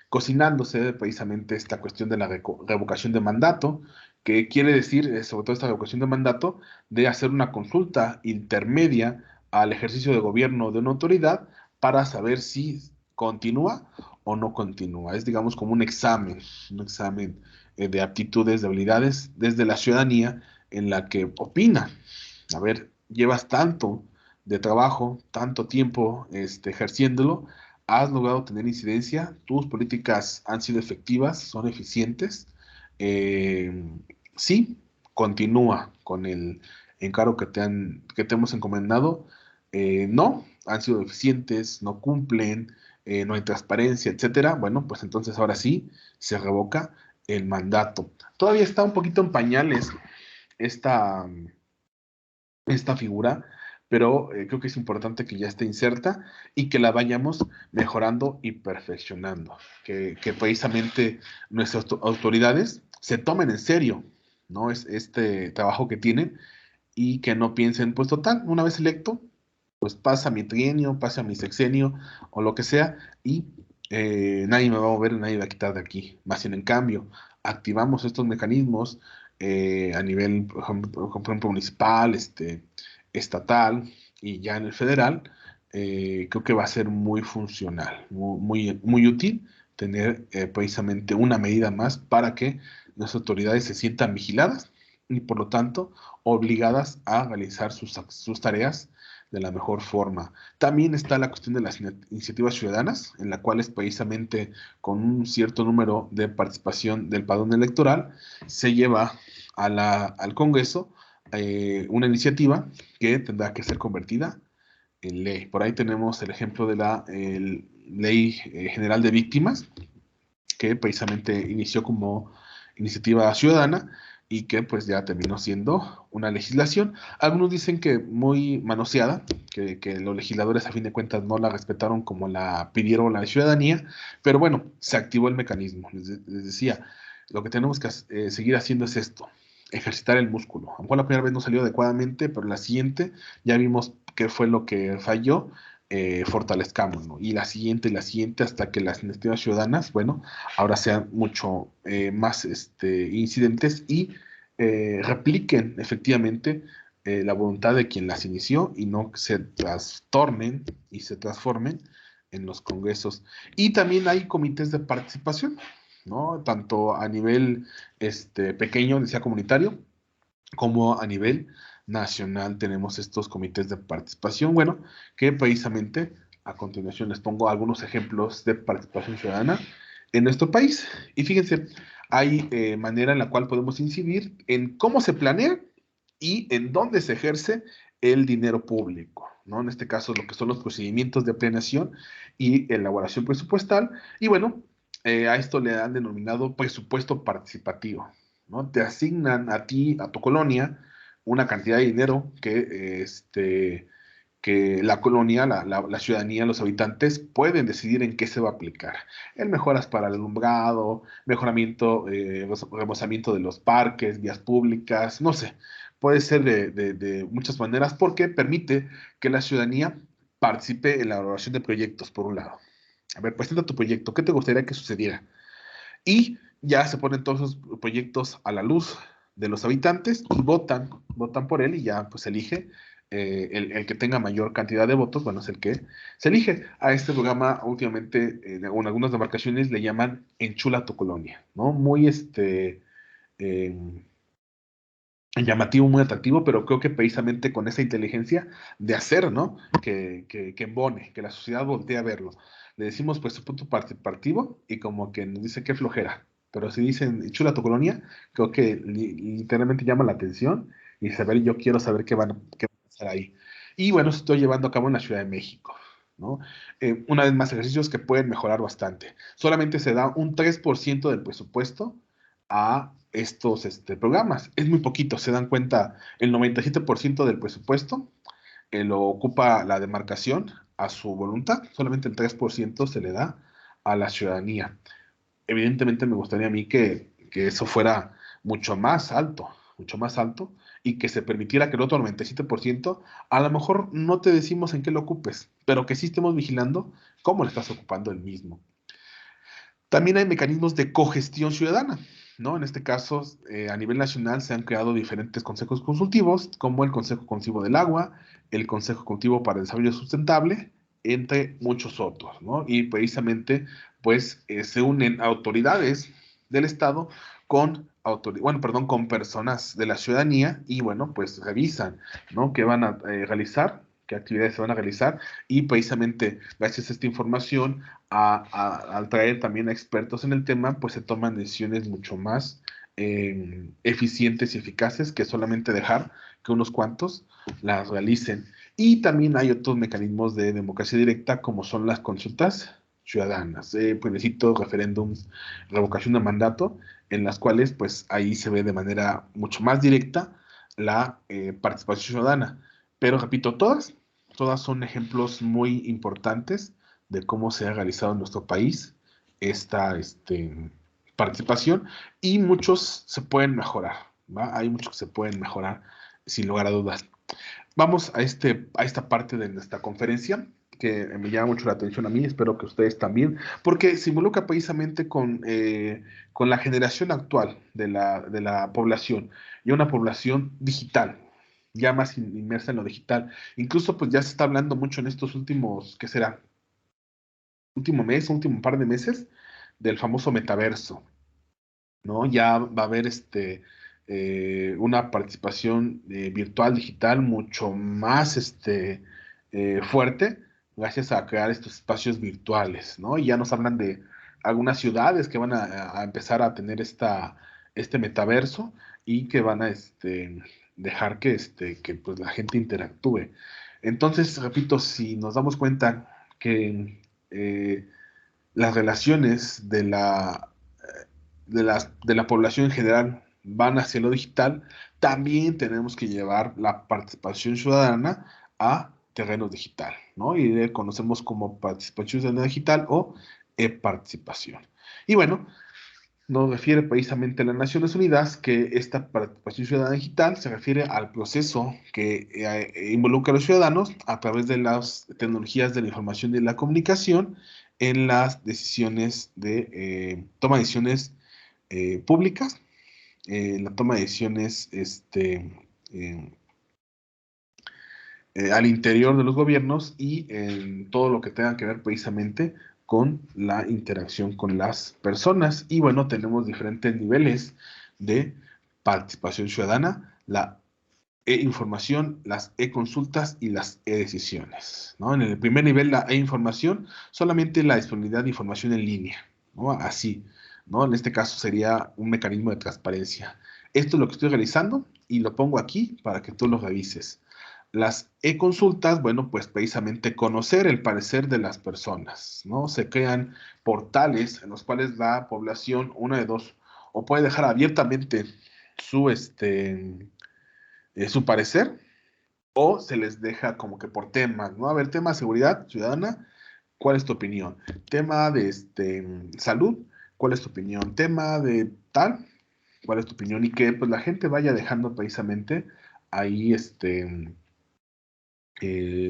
cocinándose precisamente esta cuestión de la revocación de mandato, que quiere decir, sobre todo esta revocación de mandato, de hacer una consulta intermedia al ejercicio de gobierno de una autoridad para saber si continúa o no continúa. Es, digamos, como un examen de aptitudes, de habilidades desde la ciudadanía en la que opina. A ver, llevas tanto de trabajo, tanto tiempo ejerciéndolo, has logrado tener incidencia, tus políticas han sido efectivas, son eficientes. Eh, sí, continúa con el encargo que te hemos encomendado. No, han sido eficientes, no cumplen, no hay transparencia, etcétera. Bueno, pues entonces ahora sí se revoca el mandato. Todavía está un poquito en pañales esta figura, pero creo que es importante que ya esté inserta y que la vayamos mejorando y perfeccionando, que precisamente nuestras autoridades se tomen en serio, ¿no? Es este trabajo que tienen y que no piensen, pues total, una vez electo, pues pasa mi trienio, pasa mi sexenio o lo que sea y nadie me va a mover, nadie me va a quitar de aquí. Más bien, en cambio, activamos estos mecanismos a nivel, por ejemplo, municipal, estatal y ya en el federal, creo que va a ser muy funcional, muy útil tener precisamente una medida más para que las autoridades se sientan vigiladas y por lo tanto obligadas a realizar sus tareas de la mejor forma. También está la cuestión de las iniciativas ciudadanas, en la cual es precisamente con un cierto número de participación del padrón electoral, se lleva al Congreso una iniciativa que tendrá que ser convertida en ley. Por ahí tenemos el ejemplo de la Ley General de Víctimas, que precisamente inició como iniciativa ciudadana y que pues ya terminó siendo una legislación. Algunos dicen que muy manoseada, que los legisladores a fin de cuentas no la respetaron como la pidieron la ciudadanía, pero bueno, se activó el mecanismo. Les decía, lo que tenemos que seguir haciendo es esto, ejercitar el músculo. A lo mejor la primera vez no salió adecuadamente, pero la siguiente ya vimos qué fue lo que falló, fortalezcamos, ¿no? Y la siguiente, hasta que las iniciativas ciudadanas, bueno, ahora sean mucho más incidentes y repliquen efectivamente la voluntad de quien las inició y no se trastornen y se transformen en los congresos. Y también hay comités de participación, ¿no? Tanto a nivel pequeño, decía comunitario, como a nivel nacional tenemos estos comités de participación, bueno, que precisamente a continuación les pongo algunos ejemplos de participación ciudadana en nuestro país. Y fíjense, hay manera en la cual podemos incidir en cómo se planea y en dónde se ejerce el dinero público, ¿no? En este caso, lo que son los procedimientos de planeación y elaboración presupuestal. Y bueno, a esto le han denominado presupuesto participativo, ¿no? Te asignan a ti, a tu colonia, una cantidad de dinero que la colonia, la ciudadanía, los habitantes pueden decidir en qué se va a aplicar. En mejoras para el alumbrado, mejoramiento, remozamiento de los parques, vías públicas, no sé, puede ser de muchas maneras porque permite que la ciudadanía participe en la elaboración de proyectos, por un lado. A ver, presenta tu proyecto, ¿qué te gustaría que sucediera? Y ya se ponen todos esos proyectos a la luz de los habitantes y votan por él y ya pues elige el que tenga mayor cantidad de votos, bueno, es el que se elige. A este programa últimamente en algunas demarcaciones le llaman Enchula tu colonia, ¿no? Muy eh, llamativo, muy atractivo, pero creo que precisamente con esa inteligencia de hacer, ¿no? Que embone, que la sociedad voltee a verlo. Le decimos pues punto participativo y como que nos dice qué flojera. Pero si dicen chula tu colonia, creo que literalmente llama la atención y saber, yo quiero saber qué van a hacer ahí. Y bueno, estoy llevando a cabo en la Ciudad de México, ¿no? Una vez más, ejercicios que pueden mejorar bastante. Solamente se da un 3% del presupuesto a estos programas. Es muy poquito, se dan cuenta, el 97% del presupuesto lo ocupa la demarcación a su voluntad, solamente el 3% se le da a la ciudadanía. Evidentemente me gustaría a mí que eso fuera mucho más alto, y que se permitiera que el otro 97%, a lo mejor no te decimos en qué lo ocupes, pero que sí estemos vigilando cómo le estás ocupando el mismo. También hay mecanismos de cogestión ciudadana, ¿no? En este caso, a nivel nacional se han creado diferentes consejos consultivos, como el Consejo Consultivo del Agua, el Consejo Consultivo para el Desarrollo Sustentable, entre muchos otros, ¿no? Y precisamente, pues, se unen autoridades del Estado con con personas de la ciudadanía y, bueno, pues revisan, ¿no? ¿Qué van a realizar? ¿Qué actividades se van a realizar? Y precisamente, gracias a esta información, al traer también a expertos en el tema, pues se toman decisiones mucho más eficientes y eficaces que solamente dejar que unos cuantos las realicen. Y también hay otros mecanismos de democracia directa, como son las consultas ciudadanas, plebiscitos, referéndums, revocación de mandato, en las cuales pues ahí se ve de manera mucho más directa la participación ciudadana. Pero repito, todas son ejemplos muy importantes de cómo se ha realizado en nuestro país esta participación, y muchos se pueden mejorar, ¿va? Hay muchos que se pueden mejorar sin lugar a dudas. Vamos a esta parte de nuestra conferencia que me llama mucho la atención a mí, espero que ustedes también, porque se involucra precisamente con la generación actual de la población, y una población digital, ya más inmersa en lo digital. Incluso pues ya se está hablando mucho en estos últimos, ¿qué será? Último mes, último par de meses, del famoso metaverso, ¿no? Ya va a haber una participación virtual, digital, mucho más fuerte, gracias a crear estos espacios virtuales, ¿no? Y ya nos hablan de algunas ciudades que van a empezar a tener este metaverso, y que van a dejar que pues, la gente interactúe. Entonces, repito, si nos damos cuenta que las relaciones de la población en general van hacia lo digital, también tenemos que llevar la participación ciudadana a terreno digital, ¿no? Y le conocemos como participación ciudadana digital o e-participación. Y bueno, nos refiere precisamente a las Naciones Unidas que esta participación ciudadana digital se refiere al proceso que involucra a los ciudadanos a través de las tecnologías de la información y de la comunicación en las decisiones toma de decisiones públicas, la toma de decisiones eh, al interior de los gobiernos, y en todo lo que tenga que ver precisamente con la interacción con las personas. Y bueno, tenemos diferentes niveles de participación ciudadana: la e-información, las e-consultas y las e-decisiones, ¿no? En el primer nivel, la e-información, solamente la disponibilidad de información en línea, ¿no? Así, ¿no? En este caso sería un mecanismo de transparencia. Esto es lo que estoy realizando y lo pongo aquí para que tú lo revises. Las e-consultas, bueno, pues precisamente conocer el parecer de las personas, ¿no? Se crean portales en los cuales la población, una de dos, o puede dejar abiertamente su, su parecer, o se les deja como que por temas, ¿no? A ver, tema de seguridad ciudadana, ¿cuál es tu opinión? Tema de salud, ¿cuál es tu opinión? Tema de tal, ¿cuál es tu opinión? Y que pues la gente vaya dejando precisamente ahí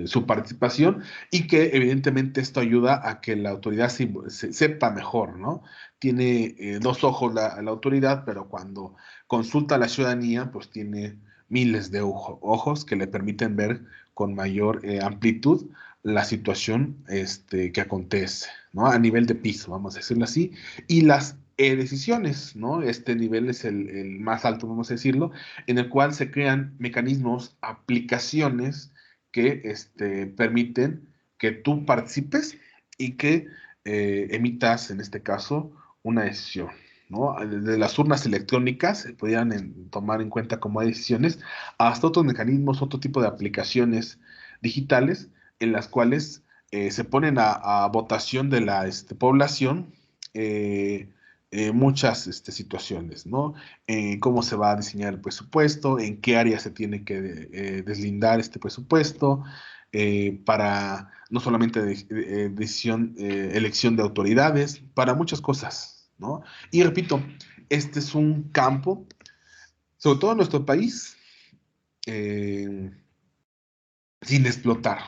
su participación, y que evidentemente esto ayuda a que la autoridad sepa mejor, ¿no? Tiene dos ojos la autoridad, pero cuando consulta a la ciudadanía, pues tiene miles de ojos que le permiten ver con mayor amplitud la situación que acontece, ¿no? A nivel de piso, vamos a decirlo así, y las decisiones, ¿no? Este nivel es el más alto, vamos a decirlo, en el cual se crean mecanismos, aplicaciones que permiten que tú participes y que emitas, en este caso, una decisión, ¿no? Desde las urnas electrónicas se podrían tomar en cuenta como decisiones, hasta otros mecanismos, otro tipo de aplicaciones digitales en las cuales se ponen a votación de la población, eh, muchas situaciones, ¿no? Cómo se va a diseñar el presupuesto, en qué área se tiene que deslindar este presupuesto, para no solamente elección de autoridades, para muchas cosas, ¿no? Y repito, este es un campo, sobre todo en nuestro país, eh, sin explotar,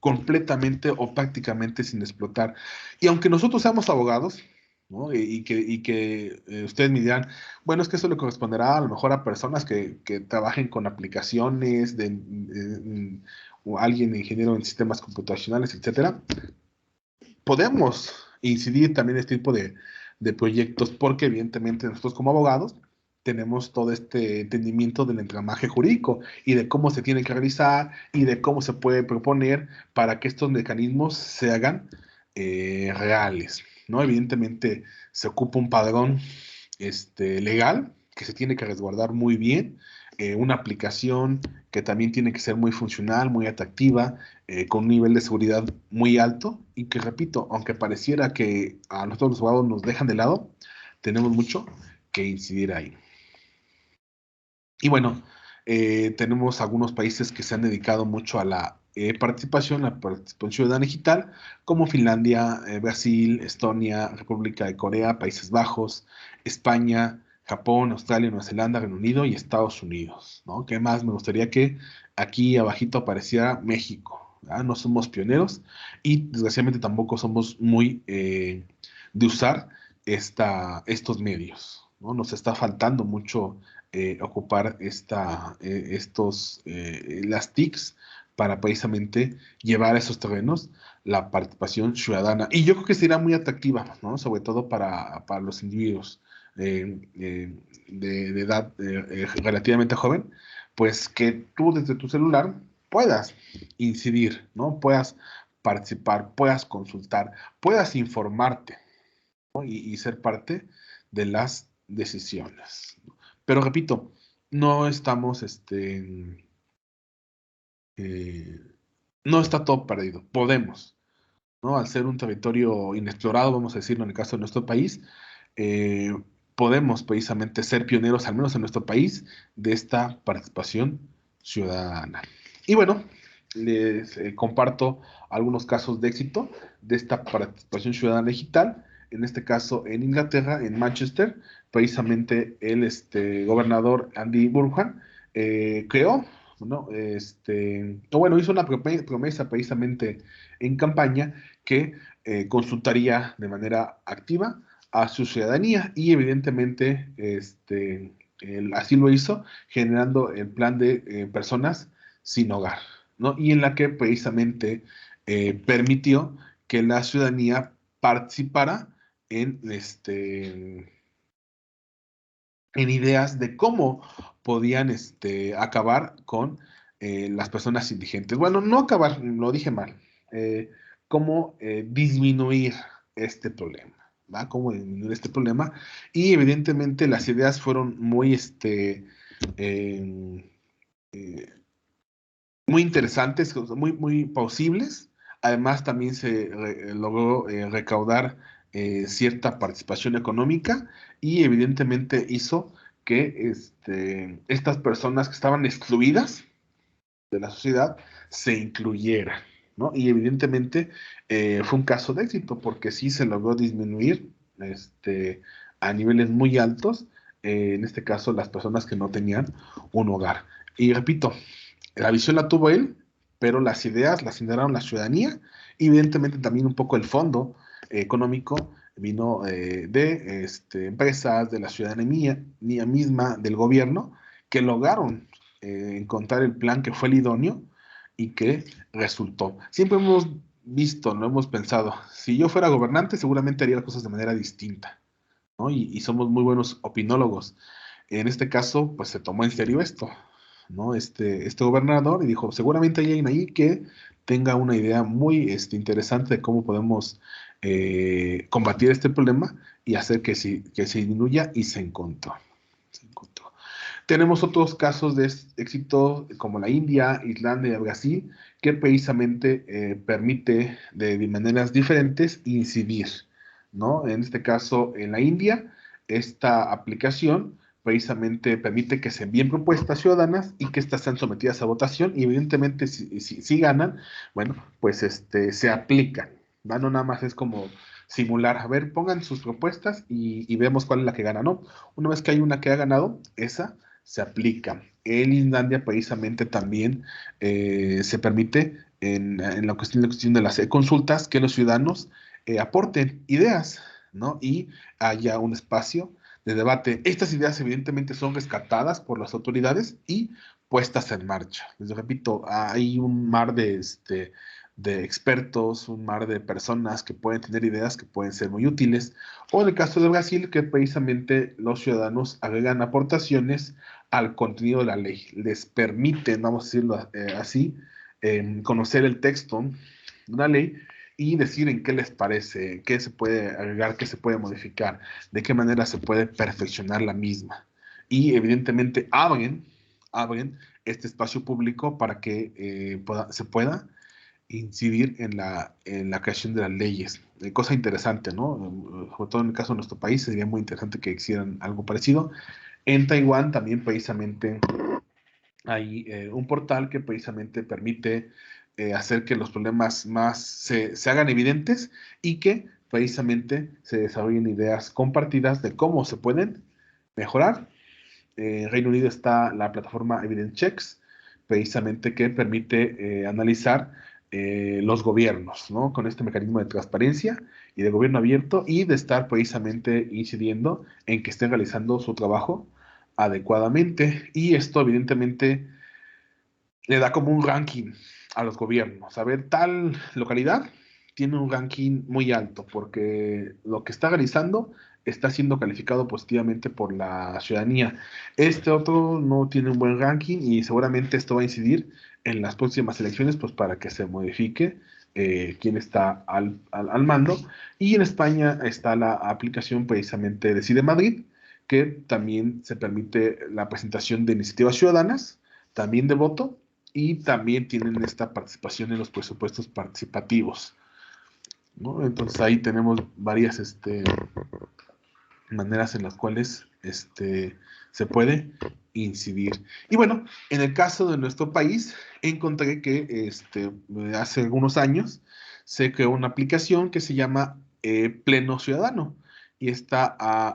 completamente o prácticamente sin explotar. Y aunque nosotros seamos abogados, ¿no? Y que ustedes me dirán, bueno, es que eso le corresponderá a lo mejor a personas que trabajen con aplicaciones, o alguien ingeniero en sistemas computacionales, etcétera. Podemos incidir también en este tipo de proyectos porque evidentemente nosotros como abogados tenemos todo este entendimiento del entramaje jurídico y de cómo se tiene que realizar y de cómo se puede proponer para que estos mecanismos se hagan reales, ¿no? Evidentemente se ocupa un padrón legal que se tiene que resguardar muy bien, una aplicación que también tiene que ser muy funcional, muy atractiva, con un nivel de seguridad muy alto y que, repito, aunque pareciera que a nosotros los abogados nos dejan de lado, tenemos mucho que incidir ahí. Y bueno, tenemos algunos países que se han dedicado mucho a la participación ciudadana digital, como Finlandia, Brasil, Estonia, República de Corea, Países Bajos, España, Japón, Australia, Nueva Zelanda, Reino Unido y Estados Unidos, ¿no? ¿Qué más? Me gustaría que aquí abajito apareciera México, ¿verdad? No somos pioneros y desgraciadamente tampoco somos muy de usar estos medios, ¿no? Nos está faltando mucho ocupar las TICs para precisamente llevar a esos terrenos la participación ciudadana. Y yo creo que será muy atractiva, ¿no? Sobre todo para los individuos de edad relativamente joven, pues que tú desde tu celular puedas incidir, ¿no? Puedas participar, puedas consultar, puedas informarte, ¿no? Y ser parte de las decisiones. Pero repito, no estamos, eh, no está todo perdido. Podemos, ¿no? Al ser un territorio inexplorado, vamos a decirlo en el caso de nuestro país, eh, podemos precisamente ser pioneros, al menos en nuestro país, de esta participación ciudadana. Y bueno, les comparto algunos casos de éxito de esta participación ciudadana digital. En este caso, en Inglaterra, en Manchester, precisamente el gobernador Andy Burhan creó, ¿no? O bueno, hizo una promesa precisamente en campaña que consultaría de manera activa a su ciudadanía y evidentemente así lo hizo generando el plan de personas sin hogar, ¿no? Y en la que precisamente permitió que la ciudadanía participara en, en ideas de cómo podían acabar con las personas indigentes. Bueno, no acabar, lo dije mal, cómo disminuir este problema. ¿Va? Cómo disminuir este problema. Y evidentemente las ideas fueron muy, eh, eh, muy interesantes, muy, muy posibles. Además, también se logró recaudar cierta participación económica y evidentemente hizo que estas personas que estaban excluidas de la sociedad se incluyeran, ¿no? Y evidentemente fue un caso de éxito porque sí se logró disminuir a niveles muy altos, en este caso las personas que no tenían un hogar. Y repito, la visión la tuvo él, pero las ideas las generaron la ciudadanía y evidentemente también un poco el fondo económico vino de empresas, de la ciudadanía misma, del gobierno, que lograron encontrar el plan que fue el idóneo y que resultó. Siempre hemos visto, no hemos pensado, si yo fuera gobernante seguramente haría las cosas de manera distinta, ¿no? Y somos muy buenos opinólogos. En este caso, pues se tomó en serio esto, ¿no? Este gobernador y dijo, seguramente hay alguien ahí que tenga una idea muy interesante de cómo podemos combatir este problema y hacer que se disminuya y se encontró. Se encontró. Tenemos otros casos de éxito como la India, Islandia y Brasil, que precisamente permite de maneras diferentes incidir, ¿no? En este caso, en la India, esta aplicación precisamente permite que se envíen propuestas ciudadanas y que éstas sean sometidas a votación y evidentemente si ganan, bueno, pues se aplican, ¿va? No nada más es como simular, a ver, pongan sus propuestas y vemos cuál es la que gana, ¿no? Una vez que hay una que ha ganado, esa se aplica. En Islandia precisamente también se permite en la cuestión de las consultas que los ciudadanos aporten ideas, ¿no? Y haya un espacio de debate. Estas ideas evidentemente son rescatadas por las autoridades y puestas en marcha. Les repito, hay un mar de expertos, un mar de personas que pueden tener ideas que pueden ser muy útiles. O en el caso de Brasil, que precisamente los ciudadanos agregan aportaciones al contenido de la ley. Les permiten, vamos a decirlo así, conocer el texto de una ley y decir en qué les parece, qué se puede agregar, qué se puede modificar, de qué manera se puede perfeccionar la misma. Y evidentemente abren este espacio público para que se pueda incidir en la creación de las leyes. Cosa interesante, ¿no? Sobre todo en el caso de nuestro país, sería muy interesante que hicieran algo parecido. En Taiwán también precisamente hay un portal que precisamente permite hacer que los problemas más se hagan evidentes y que precisamente se desarrollen ideas compartidas de cómo se pueden mejorar. En Reino Unido está la plataforma Evidence Checks, precisamente que permite analizar los gobiernos, ¿no? Con este mecanismo de transparencia y de gobierno abierto y de estar precisamente incidiendo en que estén realizando su trabajo adecuadamente. Y esto evidentemente le da como un ranking a los gobiernos. A ver, tal localidad tiene un ranking muy alto porque lo que está realizando está siendo calificado positivamente por la ciudadanía. Este otro no tiene un buen ranking y seguramente esto va a incidir en las próximas elecciones, pues para que se modifique quién está al mando. Y en España está la aplicación precisamente Decide Madrid, que también se permite la presentación de iniciativas ciudadanas, también de voto, y también tienen esta participación en los presupuestos participativos, ¿no? Entonces ahí tenemos varias maneras en las cuales se puede incidir. Y bueno, en el caso de nuestro país, encontré que hace algunos años se creó una aplicación que se llama Pleno Ciudadano. Y esta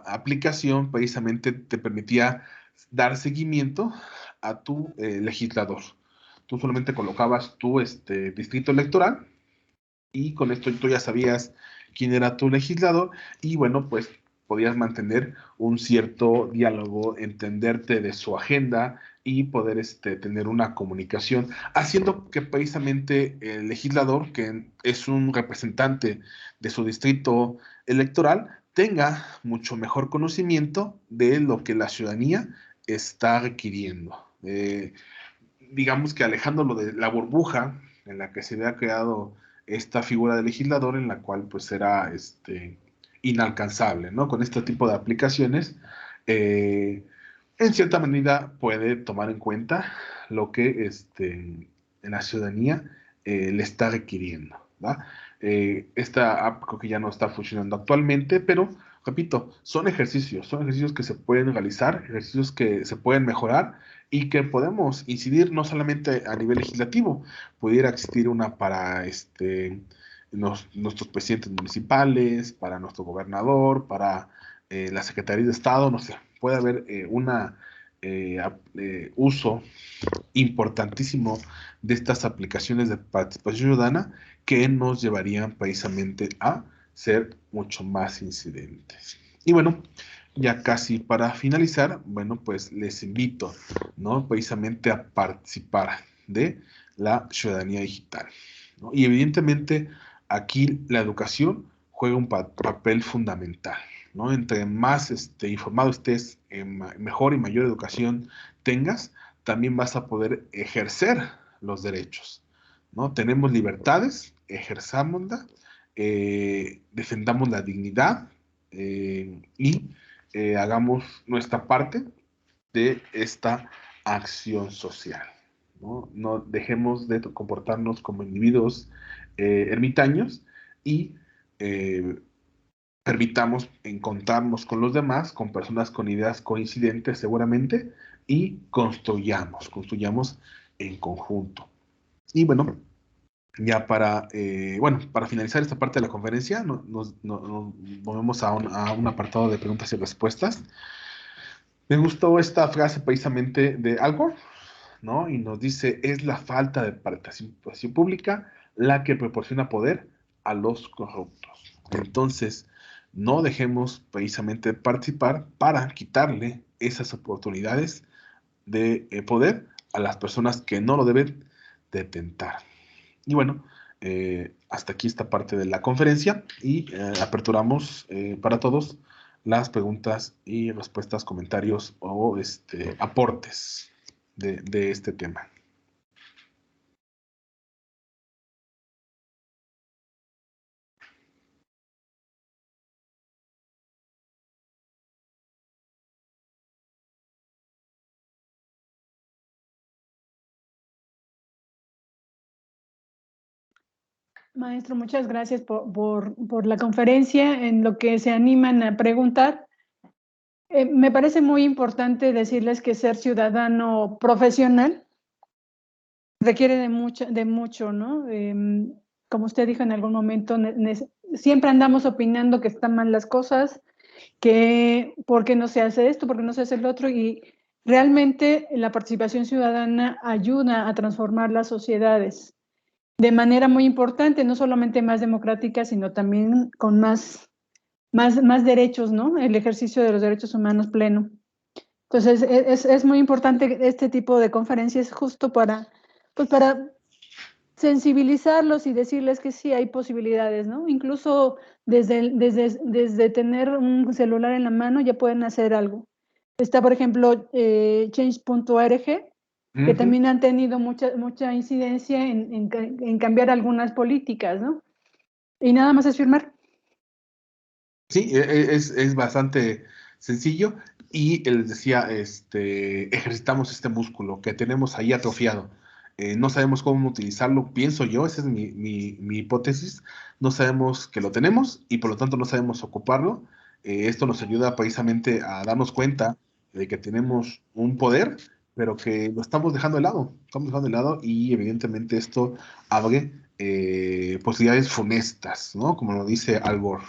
aplicación precisamente te permitía dar seguimiento a tu legislador. Tú solamente colocabas tu distrito electoral y con esto tú ya sabías quién era tu legislador y bueno, pues podías mantener un cierto diálogo, entenderte de su agenda y poder tener una comunicación, haciendo que precisamente el legislador, que es un representante de su distrito electoral, tenga mucho mejor conocimiento de lo que la ciudadanía está requiriendo. Digamos que alejándolo de la burbuja en la que se había creado esta figura de legislador, en la cual pues era inalcanzable, ¿no? Con este tipo de aplicaciones, en cierta medida puede tomar en cuenta lo que la ciudadanía le está requiriendo, ¿va? Esta app creo que ya no está funcionando actualmente, pero repito, son ejercicios que se pueden realizar, ejercicios que se pueden mejorar y que podemos incidir no solamente a nivel legislativo, pudiera existir una para nuestros presidentes municipales, para nuestro gobernador, para la Secretaría de Estado, no sé, puede haber uso importantísimo de estas aplicaciones de participación ciudadana que nos llevarían precisamente a ser mucho más incidentes. Y bueno, ya casi para finalizar, bueno, pues les invito, ¿no? Precisamente a participar de la ciudadanía digital, ¿no? Y evidentemente aquí la educación juega un papel fundamental, ¿no? Entre más informado estés, mejor y mayor educación tengas, también vas a poder ejercer los derechos, ¿no? Tenemos libertades, ejerzámoslas, defendamos la dignidad y hagamos nuestra parte de esta acción social, ¿no? No dejemos de comportarnos como individuos ermitaños y permitamos encontrarnos con los demás, con personas con ideas coincidentes seguramente, y construyamos en conjunto. Y bueno, ya para finalizar esta parte de la conferencia, nos movemos a un apartado de preguntas y respuestas. Me gustó esta frase precisamente de Al Gore, ¿no? Y nos dice, es la falta de participación pública la que proporciona poder a los corruptos. Entonces, no dejemos precisamente de participar para quitarle esas oportunidades de poder a las personas que no lo deben de tentar. Y bueno, hasta aquí esta parte de la conferencia y aperturamos para todos las preguntas y respuestas, comentarios o aportes de este tema. Maestro, muchas gracias por la conferencia. En lo que se animan a preguntar, me parece muy importante decirles que ser ciudadano profesional requiere de mucho, ¿no? Como usted dijo en algún momento, siempre andamos opinando que están mal las cosas, que por qué no se hace esto, por qué no se hace el otro, y realmente la participación ciudadana ayuda a transformar las sociedades de manera muy importante, no solamente más democrática, sino también con más derechos, ¿no? El ejercicio de los derechos humanos pleno. Entonces, es muy importante este tipo de conferencias justo para sensibilizarlos y decirles que sí hay posibilidades, ¿no? Incluso desde tener un celular en la mano ya pueden hacer algo. Está, por ejemplo, change.org, que también han tenido mucha incidencia en cambiar algunas políticas, ¿no? Y nada más es firmar. Sí, es bastante sencillo y les decía, ejercitamos este músculo que tenemos ahí atrofiado. No sabemos cómo utilizarlo, pienso yo, esa es mi hipótesis. No sabemos que lo tenemos y por lo tanto no sabemos ocuparlo. Esto nos ayuda precisamente a darnos cuenta de que tenemos un poder, pero que lo estamos dejando de lado. Estamos dejando de lado y evidentemente esto abre posibilidades funestas, ¿no? Como lo dice Al Gore.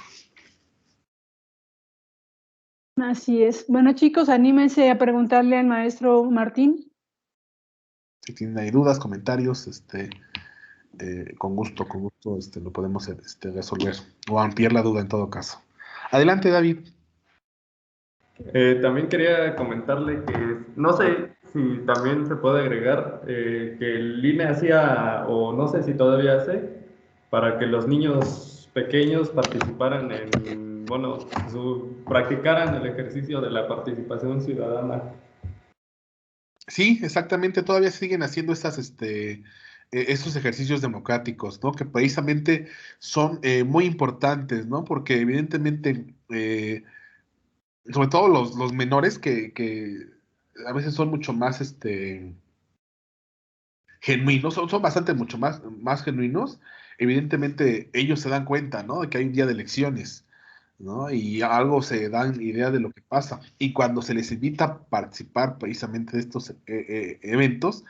Así es. Bueno, chicos, anímense a preguntarle al maestro Martín. Si tienen ahí dudas, comentarios, con gusto, lo podemos resolver o ampliar la duda en todo caso. Adelante, David. También quería comentarle que no sé si también se puede agregar que el INE hacía, o no sé si todavía hace, para que los niños pequeños participaran practicaran el ejercicio de la participación ciudadana. Sí, exactamente, todavía siguen haciendo estos ejercicios democráticos, ¿no? Que precisamente son muy importantes, ¿no? Porque evidentemente, sobre todo los menores que a veces son mucho más, genuinos, son bastante mucho más genuinos. Evidentemente, ellos se dan cuenta, ¿no? De que hay un día de elecciones, ¿no? Y algo se dan idea de lo que pasa. Y cuando se les invita a participar precisamente de estos eventos,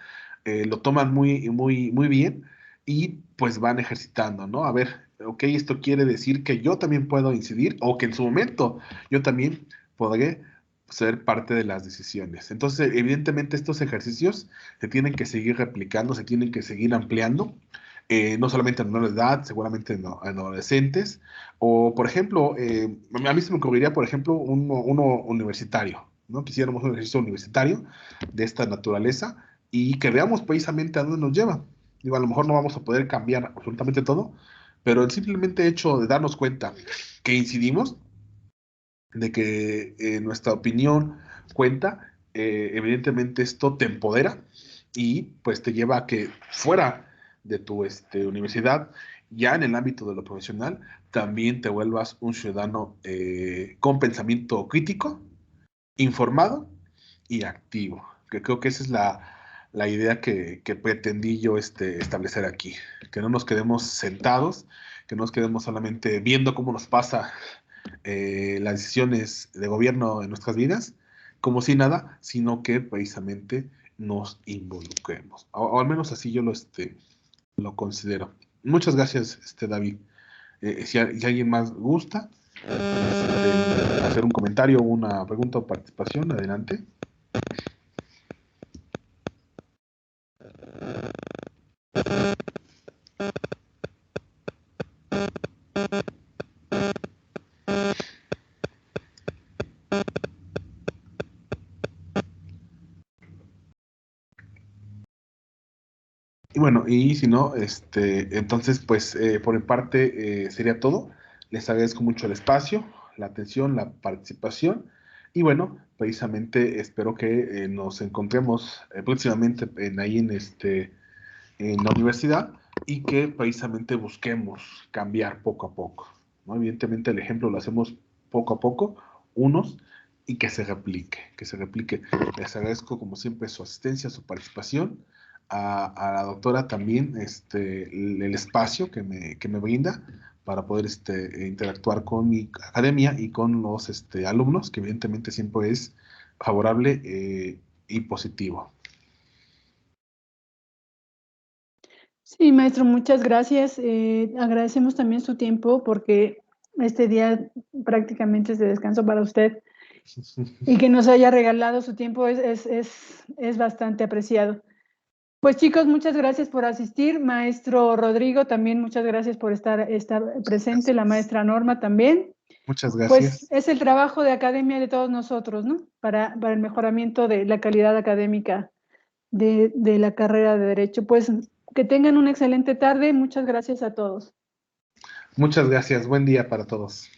lo toman muy bien y pues van ejercitando, ¿no? A ver, ok, esto quiere decir que yo también puedo incidir o que en su momento yo también podré ser parte de las decisiones. Entonces, evidentemente, estos ejercicios se tienen que seguir replicando, se tienen que seguir ampliando, no solamente en menores de edad, seguramente en adolescentes, o por ejemplo, a mí se me ocurriría, por ejemplo, uno universitario, ¿no? Quisiéramos un ejercicio universitario de esta naturaleza y que veamos precisamente a dónde nos lleva. Digo, a lo mejor no vamos a poder cambiar absolutamente todo, pero el simplemente hecho de darnos cuenta que incidimos, de que nuestra opinión cuenta, evidentemente esto te empodera y pues te lleva a que fuera de tu universidad, ya en el ámbito de lo profesional, también te vuelvas un ciudadano con pensamiento crítico, informado y activo. Que creo que esa es la idea que pretendí yo establecer aquí. Que no nos quedemos sentados, que no nos quedemos solamente viendo cómo nos pasa las decisiones de gobierno en nuestras vidas, como si nada, sino que precisamente nos involucremos. O al menos así yo lo considero. Muchas gracias, David. Si alguien más gusta hacer un comentario, una pregunta o participación, adelante. Y bueno, y si no, entonces, pues, por mi parte, sería todo. Les agradezco mucho el espacio, la atención, la participación. Y bueno, precisamente espero que nos encontremos próximamente en la universidad y que precisamente busquemos cambiar poco a poco, ¿no? Evidentemente el ejemplo lo hacemos poco a poco, unos, y que se replique, que se replique. Les agradezco como siempre su asistencia, su participación, a la doctora también el espacio que me brinda para poder interactuar con mi academia y con los alumnos, que evidentemente siempre es favorable y positivo. Sí, maestro, muchas gracias. Agradecemos también su tiempo porque este día prácticamente es de descanso para usted y que nos haya regalado su tiempo es bastante apreciado. Pues chicos, muchas gracias por asistir. Maestro Rodrigo, también muchas gracias por estar presente. La maestra Norma también. Muchas gracias. Pues es el trabajo de academia de todos nosotros, ¿no? Para el mejoramiento de la calidad académica de la carrera de Derecho. Pues que tengan una excelente tarde. Muchas gracias a todos. Muchas gracias. Buen día para todos.